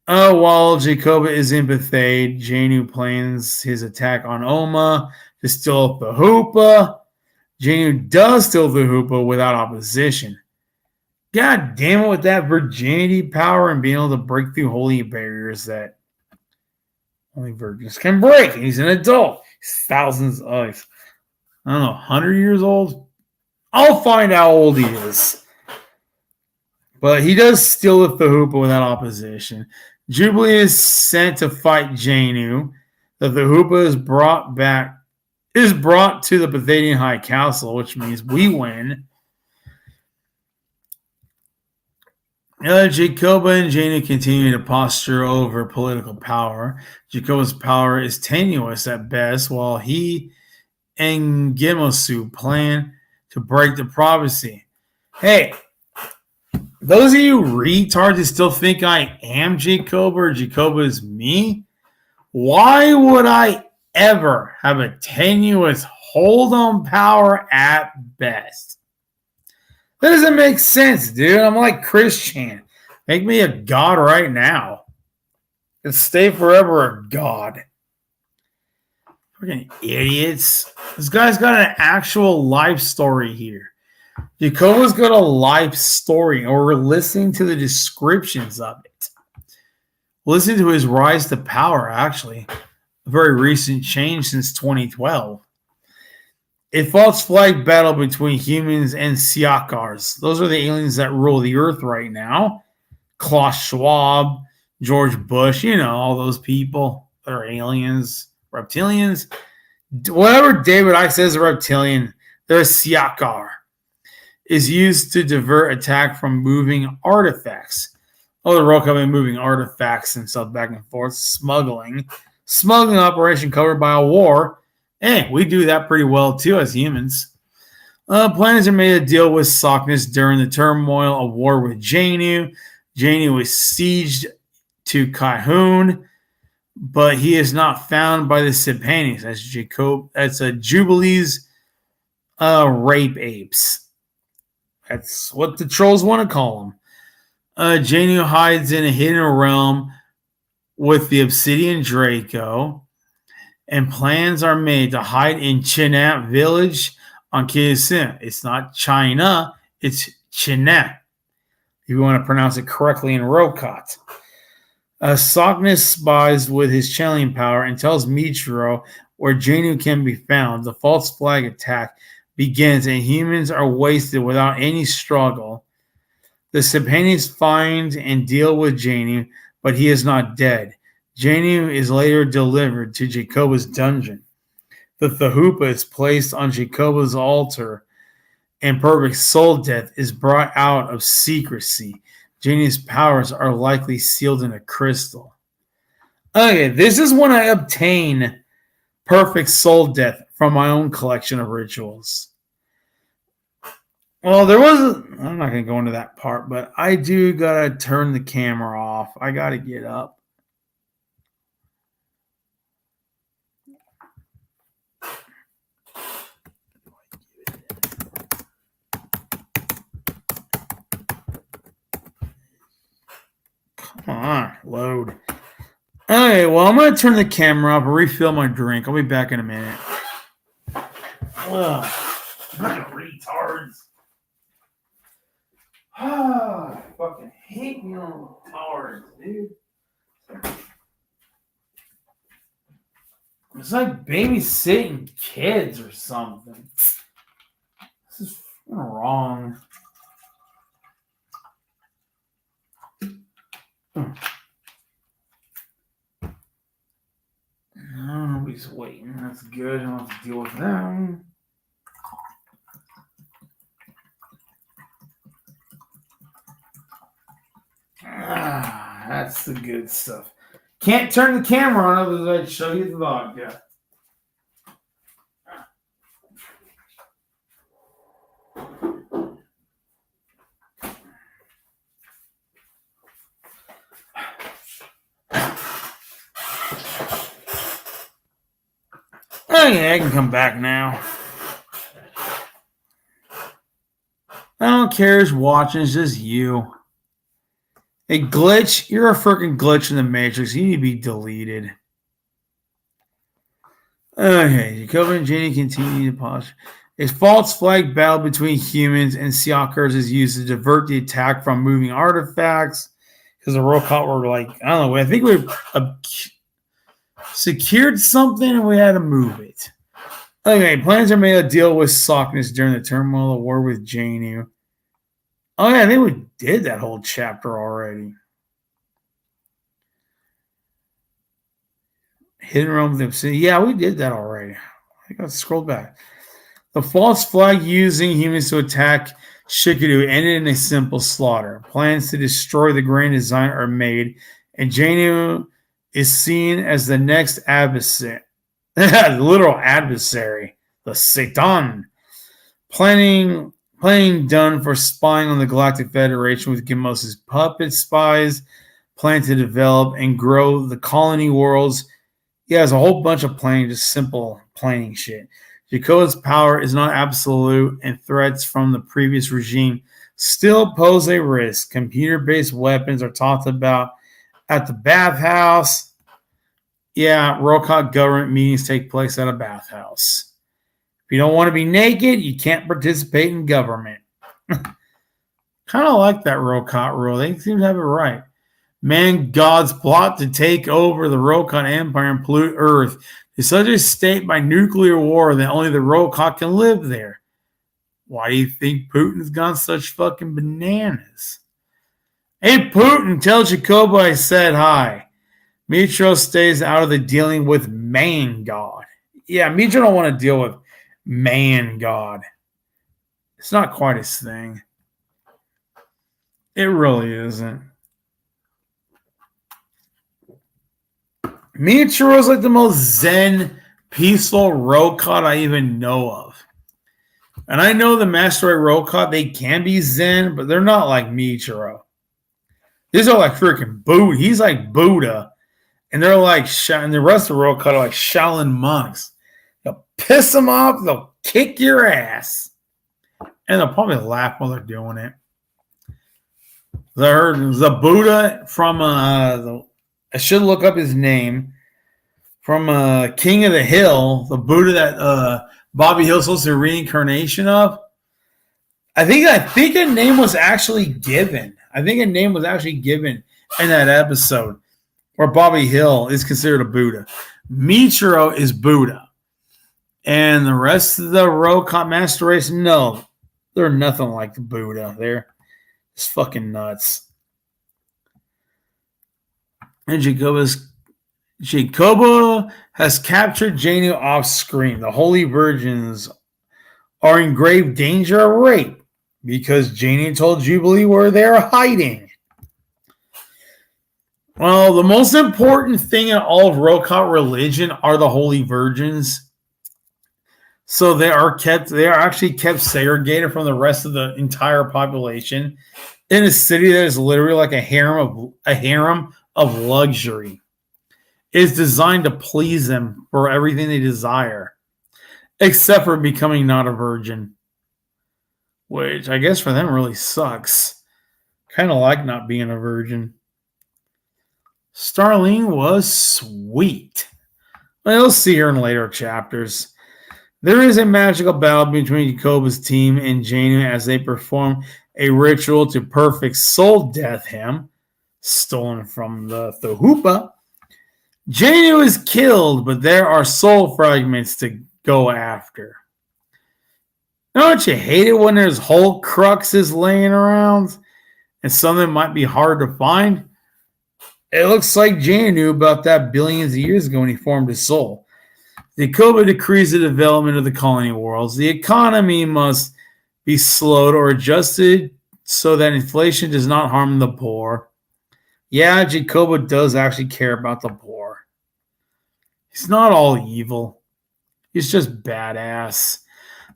While Jakoba is in Bethade, Janu plans his attack on Oma to steal the Hoopa. Janu does steal the Hoopa without opposition. God damn it, with that virginity power and being able to break through holy barriers that only virgins can break. And he's an adult. He's thousands of, I don't know, 100 years old? I'll find how old he is. But he does steal the Hoopa without opposition. Jubilee is sent to fight Janu. The Hoopa is brought to the Bethadian High Castle, which means we win. Jakoba and Janu continue to posture over political power. Jakoba's power is tenuous at best, while he and Gimosu plan to break the prophecy. Hey, those of you retards who still think I am Jakoba or Jakoba is me, why would I ever have a tenuous hold on power at best? That doesn't make sense, dude. I'm like Christian. Make me a god right now. And stay forever a god. Freaking idiots. This guy's got an actual life story here. Jakoba's got a life story, and we're listening to the descriptions of it. Listen to his rise to power, actually. A very recent change since 2012. A false flag battle between humans and Siakars. Those are the aliens that rule the earth right now. Klaus Schwab, George Bush, all those people that are aliens, reptilians. Whatever David Icke says is a reptilian, they're a Siakar. Is used to divert attack from moving artifacts. Oh, the Rokot have been moving artifacts and stuff back and forth. Smuggling operation covered by a war. Hey, we do that pretty well too as humans. Plans are made to deal with Sockness during the turmoil of war with Janu. Janu is sieged to Kaihun, but he is not found by the Sipanis. That's a Jubilee's rape apes. That's what the trolls want to call them. Janu hides in a hidden realm with the Obsidian Draco, and plans are made to hide in Chinat village on Kiyosin. It's not China, it's Chinat, if you want to pronounce it correctly in Rokot. Sockness spies with his channeling power and tells Michiro where Janu can be found. The false flag attack begins, and humans are wasted without any struggle. The Sipanis find and deal with Janu, but he is not dead. Janu is later delivered to Jakoba's dungeon. The Hoopa is placed on Jakoba's altar, and perfect soul death is brought out of secrecy. Janu's powers are likely sealed in a crystal. Okay, this is when I obtain perfect soul death from my own collection of rituals. Well, there was. I'm not going to go into that part, but I do got to turn the camera off. I got to get up. Come on, load. Okay, well, I'm going to turn the camera off and refill my drink. I'll be back in a minute. Ugh, fucking retards. I fucking hate me on retards, dude. It's like babysitting kids or something. This is wrong. No, nobody's waiting. That's good. I don't have to deal with them. That's the good stuff. Can't turn the camera on, otherwise I'd show you the vodka. Okay, I can come back now. I don't care who's watching, it's just you. A glitch? You're a freaking glitch in the Matrix. You need to be deleted. Okay, Jakoba and Janie continue to pause. A false flag battle between humans and Seokers is used to divert the attack from moving artifacts. Because the Rokot were like, I don't know, I think we secured something and we had to move it. Okay, plans are made to deal with Sockness during the turmoil of war with Janu. Oh yeah, I think we did that whole chapter already. Hidden Realm of the Obsidian. Yeah, we did that already. I got to scroll back. The false flag using humans to attack Shikudu ended in a simple slaughter. Plans to destroy the grand design are made, and Janu is seen as the next adversary. The literal adversary. The Satan. Planning done for spying on the Galactic Federation with Gimos's puppet spies. Plan to develop and grow the colony worlds. Yeah, there's a whole bunch of planning, just simple planning shit. Jakoba's power is not absolute, and threats from the previous regime still pose a risk. Computer-based weapons are talked about at the bathhouse. Yeah, Rokot government meetings take place at a bathhouse. If you don't want to be naked, you can't participate in government. Kind of like that Rokot rule. They seem to have it right. Man God's plot to take over the Rokot Empire and pollute Earth to such a state by nuclear war that only the Rokot can live there. Why do you think Putin's gone such fucking bananas? Hey, Putin, tell Jakoba I said hi. Mitro stays out of the dealing with Man God. Yeah, Mitro don't want to deal with Man God. It's not quite his thing. It really isn't. Mitro is like the most zen, peaceful Rokot I even know of. And I know the Master Rokot, they can be zen, but they're not like Mitro. These are like freaking Buddha. He's like Buddha. And they're like, and the rest of the Rokot are like Shaolin monks. They'll piss them off, they'll kick your ass. And they'll probably laugh while they're doing it. I heard the Buddha from I should look up his name. From King of the Hill, the Buddha that Bobby Hill's supposed to be a reincarnation of. I think a name was actually given. I think a name was actually given in that episode where Bobby Hill is considered a Buddha. Mitro is Buddha. And the rest of the Rokot Master Race, no. They're nothing like the Buddha. They're just fucking nuts. And Jakoba has captured Janu off screen. The Holy Virgins are in grave danger of rape because Janu told Jubilee where they're hiding. Well, the most important thing in all of Rokot religion are the Holy Virgins. So they are actually kept segregated from the rest of the entire population in a city that is literally like a harem of luxury. It's designed to please them for everything they desire, except for becoming not a virgin, which I guess for them really sucks. Kind of like not being a virgin. Starling was sweet. We'll see her in later chapters. There is a magical battle between Jakoba's team and Janu as they perform a ritual to perfect soul death him, stolen from the Thohupa. Janu is killed, but there are soul fragments to go after. Don't you hate it when there's whole cruxes laying around and something might be hard to find? It looks like Janu knew about that billions of years ago when he formed his soul. Jakoba decrees the development of the colony worlds. The economy must be slowed or adjusted so that inflation does not harm the poor. Yeah, Jakoba does actually care about the poor. He's not all evil. He's just badass.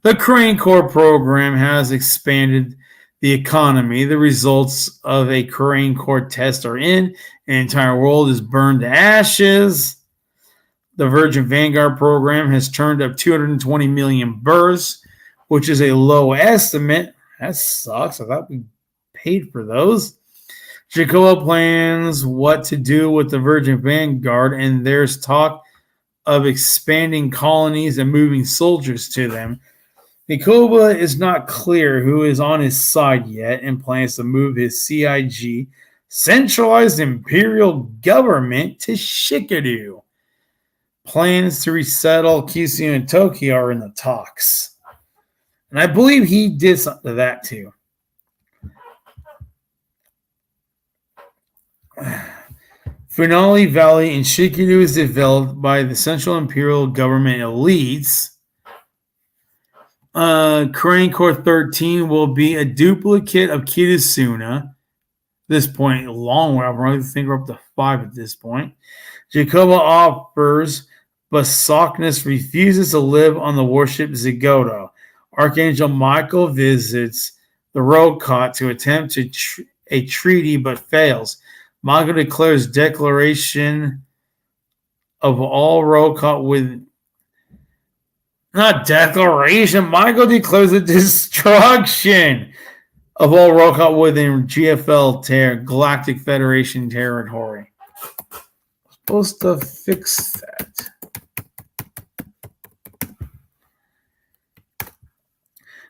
The Crane Corps program has expanded the economy. The results of a Crane Corps test are in. The entire world is burned to ashes. The Virgin Vanguard program has turned up 220 million burrs, which is a low estimate. That sucks. I thought we paid for those. Jakoba plans what to do with the Virgin Vanguard, and there's talk of expanding colonies and moving soldiers to them. Jakoba is not clear who is on his side yet and plans to move his CIG, centralized imperial government, to Shikadu. Plans to resettle Kyushu and Tokyo are in the talks. And I believe he did something to that too. Funali Valley in Shikadu is developed by the Central Imperial Government elites. Crane Corps 13 will be a duplicate of Kitasuna. At this point, a long way. I think we're up to 5 at this point. Jakoba offers, but Sockness refuses to live on the warship Zigoto. Archangel Michael visits the Rokot to attempt a treaty, but fails. Michael declares declaration of all Rokot with... Not declaration. Michael declares the destruction of all Rokot within GFL Galactic Federation territory. Supposed to fix that.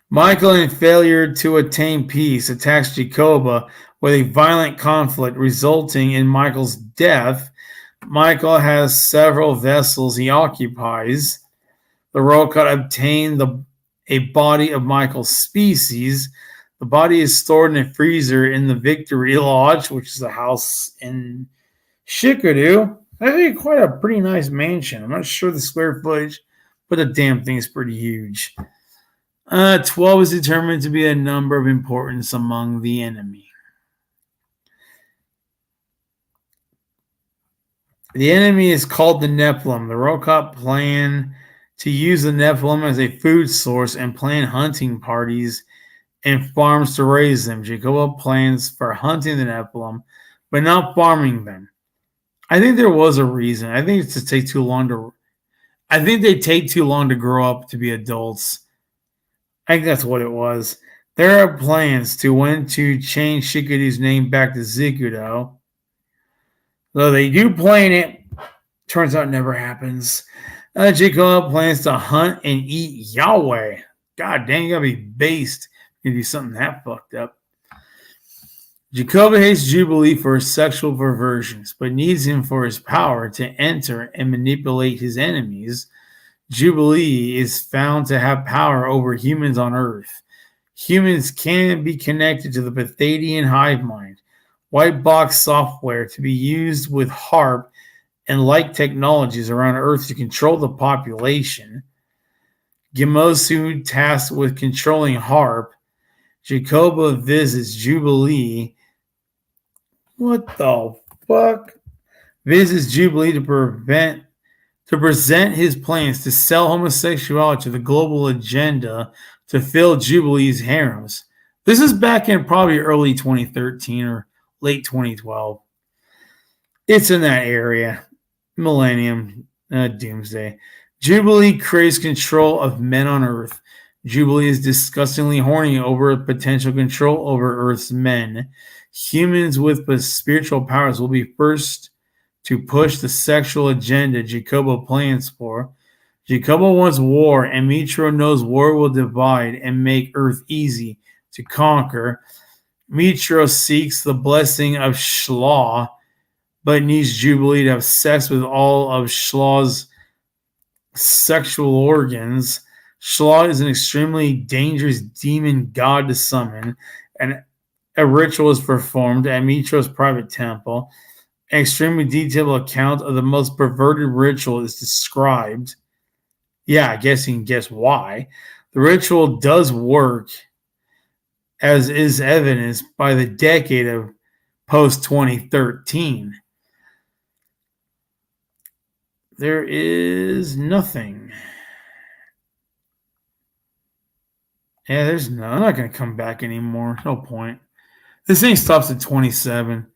Michael, in failure to attain peace, attacks Jakoba with a violent conflict resulting in Michael's death. Michael has several vessels he occupies. The Rokot obtain a body of Michael's species. The body is stored in a freezer in the Victory Lodge, which is a house in Shikadu. Actually, quite a pretty nice mansion. I'm not sure the square footage, but the damn thing is pretty huge. 12 is determined to be a number of importance among the enemy. The enemy is called the Nephilim. The Rokot plan to use the Nephilim as a food source and plan hunting parties and farms to raise them. Jakoba plans for hunting the Nephilim, but not farming them. I think there was a reason. I think they take too long to grow up to be adults. I think that's what it was. There are plans to when to change Shikadu's name back to Zikudo. Though they do plan it, turns out it never happens. Jakoba plans to hunt and eat Yahweh. God dang, you gotta be based to do something that fucked up. Jakoba hates Jubilee for his sexual perversions, but needs him for his power to enter and manipulate his enemies. Jubilee is found to have power over humans on Earth. Humans can be connected to the Pathadian hive mind, white box software to be used with HARP and like technologies around Earth to control the population. Gimosu tasked with controlling HARP. Jakoba visits Jubilee. What the fuck? Visits Jubilee to prevent to present his plans to sell homosexuality to the global agenda to fill Jubilee's harems. This is back in probably early 2013 or late 2012. It's in that area. Millennium, Doomsday. Jubilee craves control of men on Earth. Jubilee is disgustingly horny over potential control over Earth's men. Humans with spiritual powers will be first to push the sexual agenda Jakoba plans for. Jakoba wants war, and Mitro knows war will divide and make Earth easy to conquer. Mitro seeks the blessing of Shlaw, but needs Jubilee to have sex with all of Shlaw's sexual organs. Shlaw is an extremely dangerous demon god to summon, and a ritual is performed at Mitro's private temple. An extremely detailed account of the most perverted ritual is described. Yeah, I guess you can guess why. The ritual does work, as is evidenced by the decade of post 2013. There is nothing. Yeah, there's no. I'm not going to come back anymore. No point. This thing stops at 27.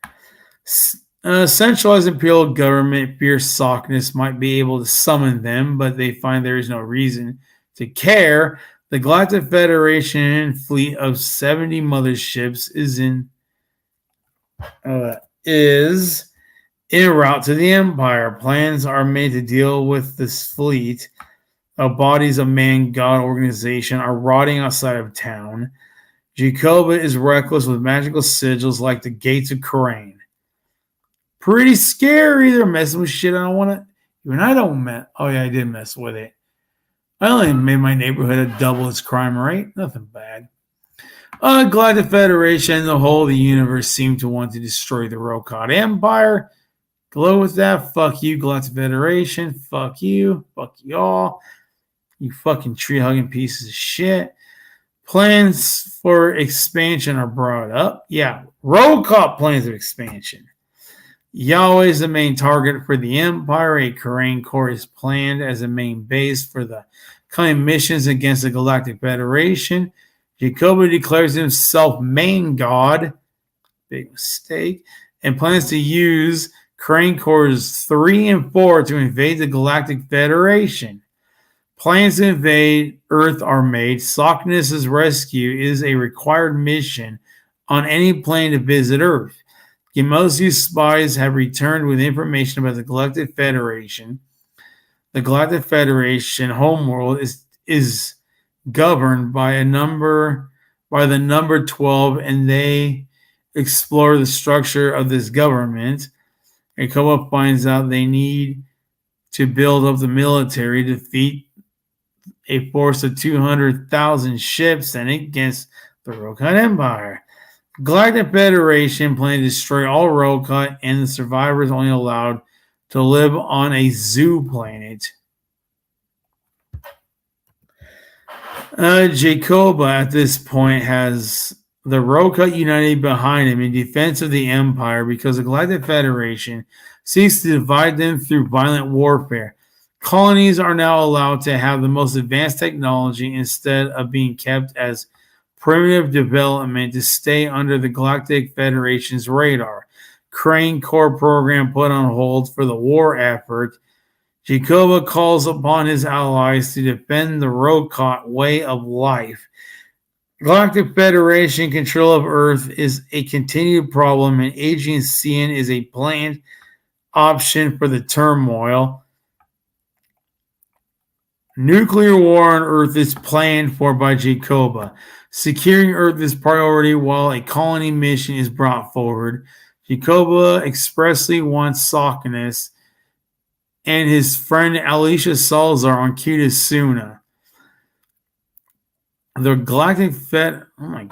Centralized imperial government fears Sockness might be able to summon them, but they find there is no reason to care. The Galactic Federation fleet of 70 motherships is en route to the Empire. Plans are made to deal with this fleet. Bodies of man-god organization are rotting outside of town. Jakoba is reckless with magical sigils like the Gates of Kharain. Pretty scary. They're messing with shit I don't want to. Even I don't mess. Oh yeah, I did mess with it. I only made my neighborhood double its crime rate. Nothing bad. Galactic Federation, the whole of the universe seem to want to destroy the Rokot Empire. Glow with that. Fuck you, Galactic Federation. Fuck you. Fuck y'all. You fucking tree-hugging pieces of shit. Plans for expansion are brought up. Yeah, Rokot plans of expansion. Yahweh is the main target for the Empire. A Kharain core is planned as a main base for the coming missions against the Galactic Federation. Jakoba declares himself main god. Big mistake. And plans to use Kharain cores 3 and 4 to invade the Galactic Federation. Plans to invade Earth are made. Sockness' rescue is a required mission on any plane to visit Earth. Gimosu's spies have returned with information about the Galactic Federation. The Galactic Federation homeworld is governed by the number 12, and they explore the structure of this government. Jakoba finds out they need to build up the military to defeat a force of 200,000 ships and against the Rokot Empire. Galactic Federation plans to destroy all Rokot, and the survivors only allowed to live on a zoo planet. Jakoba at this point has the Rokot united behind him in defense of the Empire because the Galactic Federation seeks to divide them through violent warfare. Colonies are now allowed to have the most advanced technology instead of being kept as primitive development to stay under the Galactic Federation's radar. Kharain core program put on hold for the war effort. Jakoba calls upon his allies to defend the Rokot way of life. Galactic Federation control of Earth is a continued problem, and Aegean Sean is a planned option for the turmoil. Nuclear war on Earth is planned for by Jakoba. Securing Earth is priority while a colony mission is brought forward. Jakoba expressly wants Sockness and his friend Alicia Salazar on Cuta Suna. The Galactic Fed... Oh my...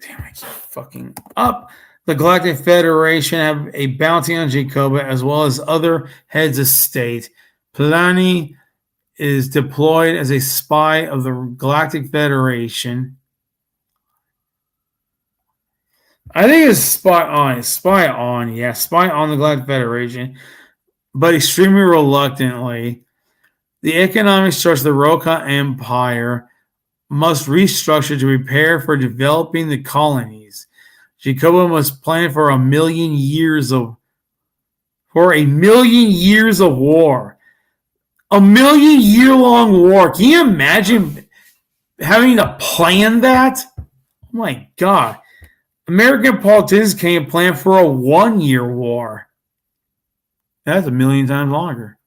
Damn, I keep fucking up. The Galactic Federation have a bounty on Jakoba as well as other heads of state. Plani is deployed as a spy of the Galactic Federation. I think it's spy on. Yeah, spy on the Galactic Federation. but extremely reluctantly. The economic structure of the Roka Empire must restructure to prepare for developing the colonies. Jakoba must plan for a million years of war. A 1,000,000-year-long war. Can you imagine having to plan that? Oh my God. American politicians can't plan for a 1-year war. That's 1,000,000 times longer.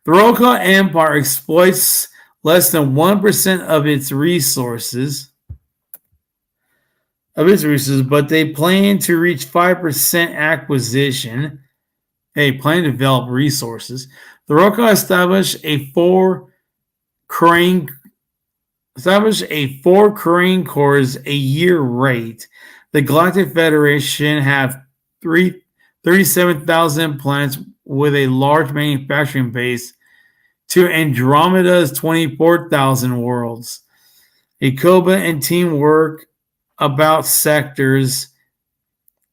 The Roka Empire exploits less than 1% of its resources, but they plan to reach 5% acquisition. They plan to develop resources. The Roka established a four crane cores a year rate. The Galactic Federation have 37,000 planets with a large manufacturing base to Andromeda's 24,000 worlds. Jakoba and team work about sectors.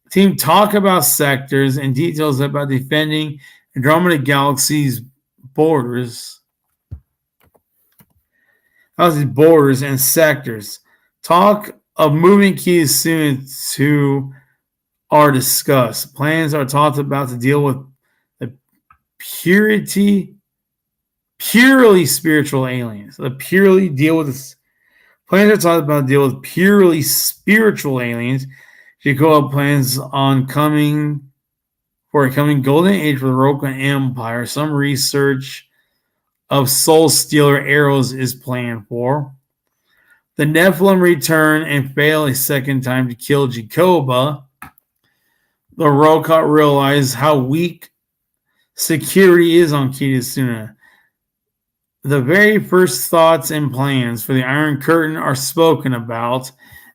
Team talk about sectors and details about defending Andromeda Galaxy's borders. Borders and sectors. Talk of moving key students who are discussed. Plans are talked about to deal with the purely spiritual aliens. Plans are talked about to deal with purely spiritual aliens. Jakoba plans on a coming golden age for the Roka Empire. Some research of Soul Stealer arrows is planned for. The Nephilim return and fail a second time to kill Jakoba. The Roka realize how weak security is on Kitasuna. The very first thoughts and plans for the Iron Curtain are spoken about,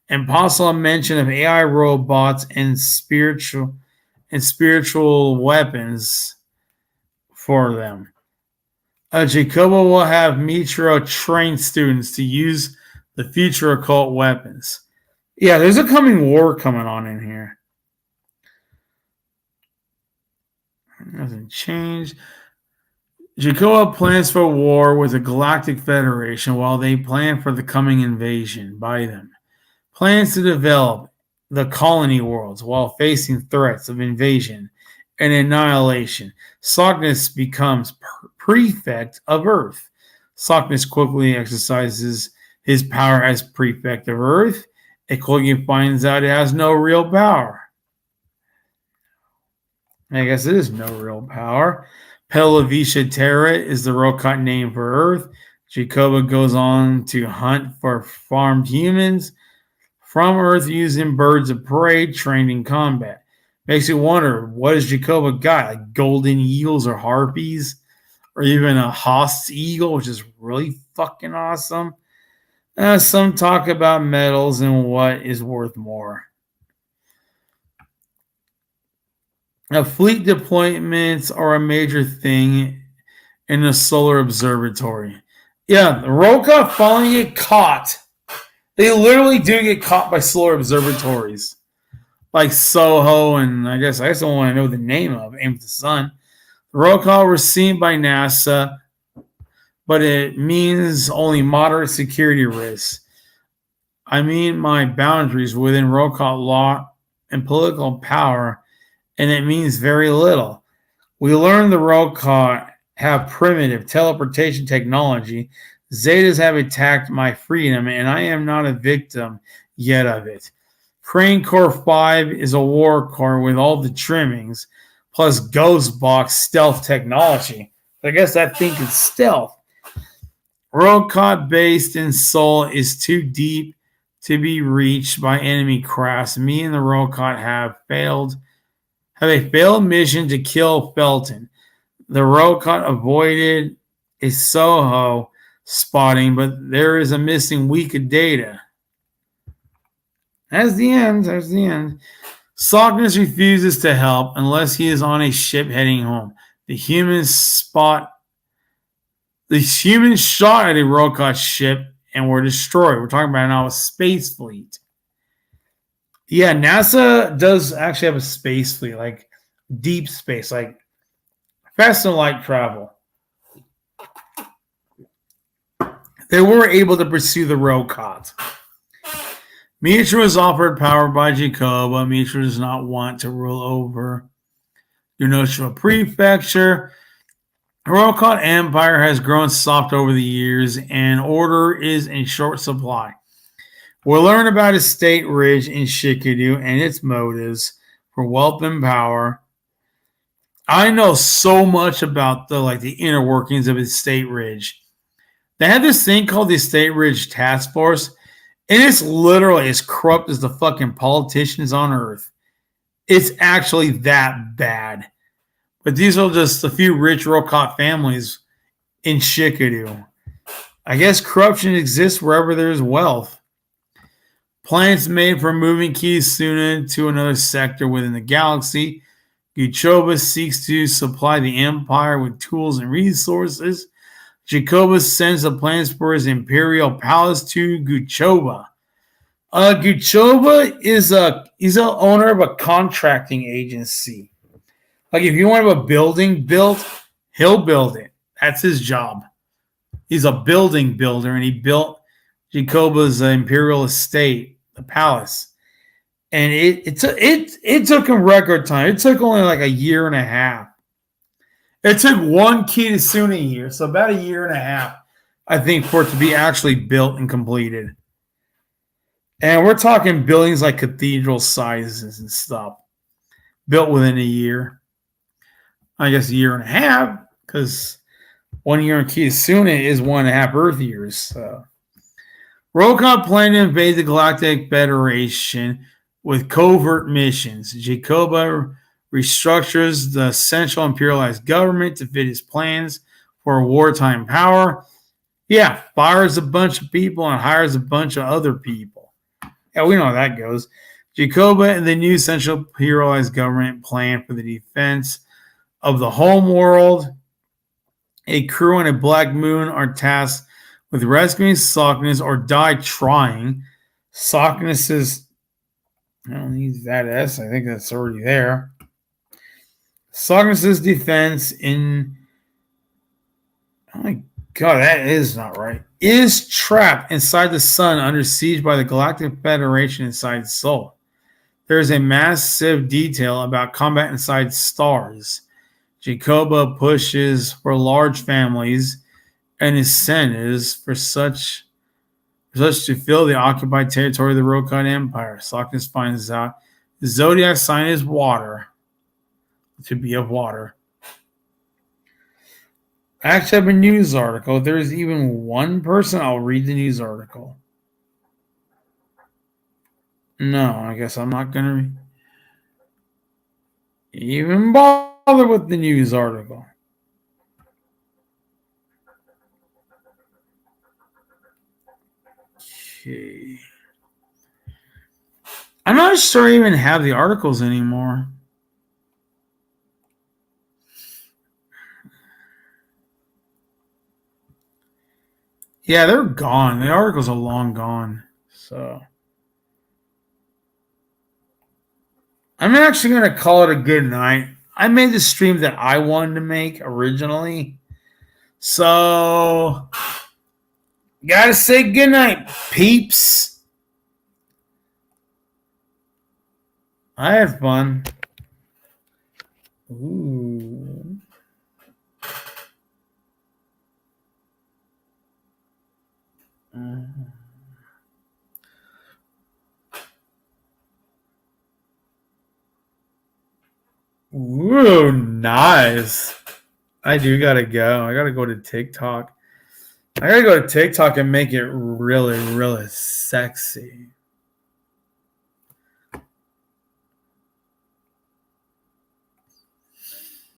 and possible mention of AI robots and spiritual weapons for them. Jakoba will have Mitra train students to use the future occult weapons. Yeah, there's a coming war coming on in here. Nothing changed. Jakoba plans for war with the Galactic Federation while they plan for the coming invasion by them. Plans to develop the colony worlds while facing threats of invasion and annihilation. Sockness becomes prefect of Earth. Sockness quickly exercises his power as prefect of Earth. It quickly finds out it has no real power. I guess it is no real power. Pelavisha Terra is the Rokat name for Earth. Jakoba goes on to hunt for farmed humans from Earth using birds of prey trained in combat. Makes you wonder, what has Jakoba got? Like golden eagles or harpies? Or even a Haas eagle, which is really fucking awesome. Some talk about metals and what is worth more. Now, fleet deployments are a major thing in the Solar Observatory. Yeah, the Roka finally get caught. They literally do get caught by solar observatories. Like Soho, and I guess I don't want to know the name of Aim at the Sun. The Roka were seen by NASA, but it means only moderate security risks. I mean my boundaries within Roka law and political power, and it means very little. We learned the Roka have primitive teleportation technology. Zetas have attacked my freedom, and I am not a victim yet of it. Crane Core 5 is a war core with all the trimmings, plus Ghost Box stealth technology. I guess that thing is stealth. Roka based in Seoul is too deep to be reached by enemy crafts. Me and the Roka have a failed mission to kill Felton. The Roka avoided a Soho spotting, but there is a missing week of data. That's the end. Sockness refuses to help unless he is on a ship heading home. The humans shot at a Roka ship and were destroyed. We're talking about now a space fleet. Yeah, NASA does actually have a space fleet, like deep space, like fast and light travel. They were able to pursue the Rokot. Mitra was offered power by Jakoba. Mitra does not want to rule over Yonoshima Prefecture. The Rokot Empire has grown soft over the years, and order is in short supply. We'll learn about Estate Ridge in Shikudu and its motives for wealth and power. I know so much about the inner workings of Estate Ridge. They have this thing called the Estate Ridge Task Force, and it's literally as corrupt as the fucking politicians on Earth. It's actually that bad. But these are just a few rich Rokot families in Shikudu. I guess corruption exists wherever there's wealth. Plans made for moving Kisuna to another sector within the galaxy. Jakoba seeks to supply the Empire with tools and resources. Jakoba sends the plans for his Imperial Palace to Jakoba. Jakoba he's an owner of a contracting agency. Like if you want to have a building built, he'll build it. That's his job. He's a building builder, and he built Jakoba's imperial estate, the palace. And it took him record time. It took only like a year and a half. It took one Kitasuna year, so about a year and a half, I think, for it to be actually built and completed. And we're talking buildings like cathedral sizes and stuff, built within a year. I guess a year and a half, because 1 year in Kitasuna is 1.5 Earth years. So. Rokot planned to invade the Galactic Federation with covert missions. Jakoba restructures the central imperialized government to fit his plans for wartime power. Yeah, fires a bunch of people and hires a bunch of other people. Yeah, we know how that goes. Jakoba and the new central imperialized government plan for the defense of the homeworld. A crew on a Black Moon are tasked with rescuing Sockness or die trying. Sockness is, I don't need that S. I think that's already there. Sockness's defense in, oh my god, that is not right, is trapped inside the sun under siege by the Galactic Federation inside Sol. There is a massive detail about combat inside stars. Jakoba pushes for large families and incentives for such to fill the occupied territory of the Rokot Empire. Sockness finds out the zodiac sign is water, to be of water. I actually have a news article. If there's even one person, I'll read the news article. No, I guess I'm not going to even bother with the news article. Okay. I'm not sure I even have the articles anymore. Yeah, they're gone. The articles are long gone. So I'm actually going to call it a good night. I made the stream that I wanted to make originally. So gotta say good night, peeps. I had fun. Ooh. Ooh, nice. I do gotta go. I gotta go to TikTok. I gotta go to TikTok and make it really, really sexy.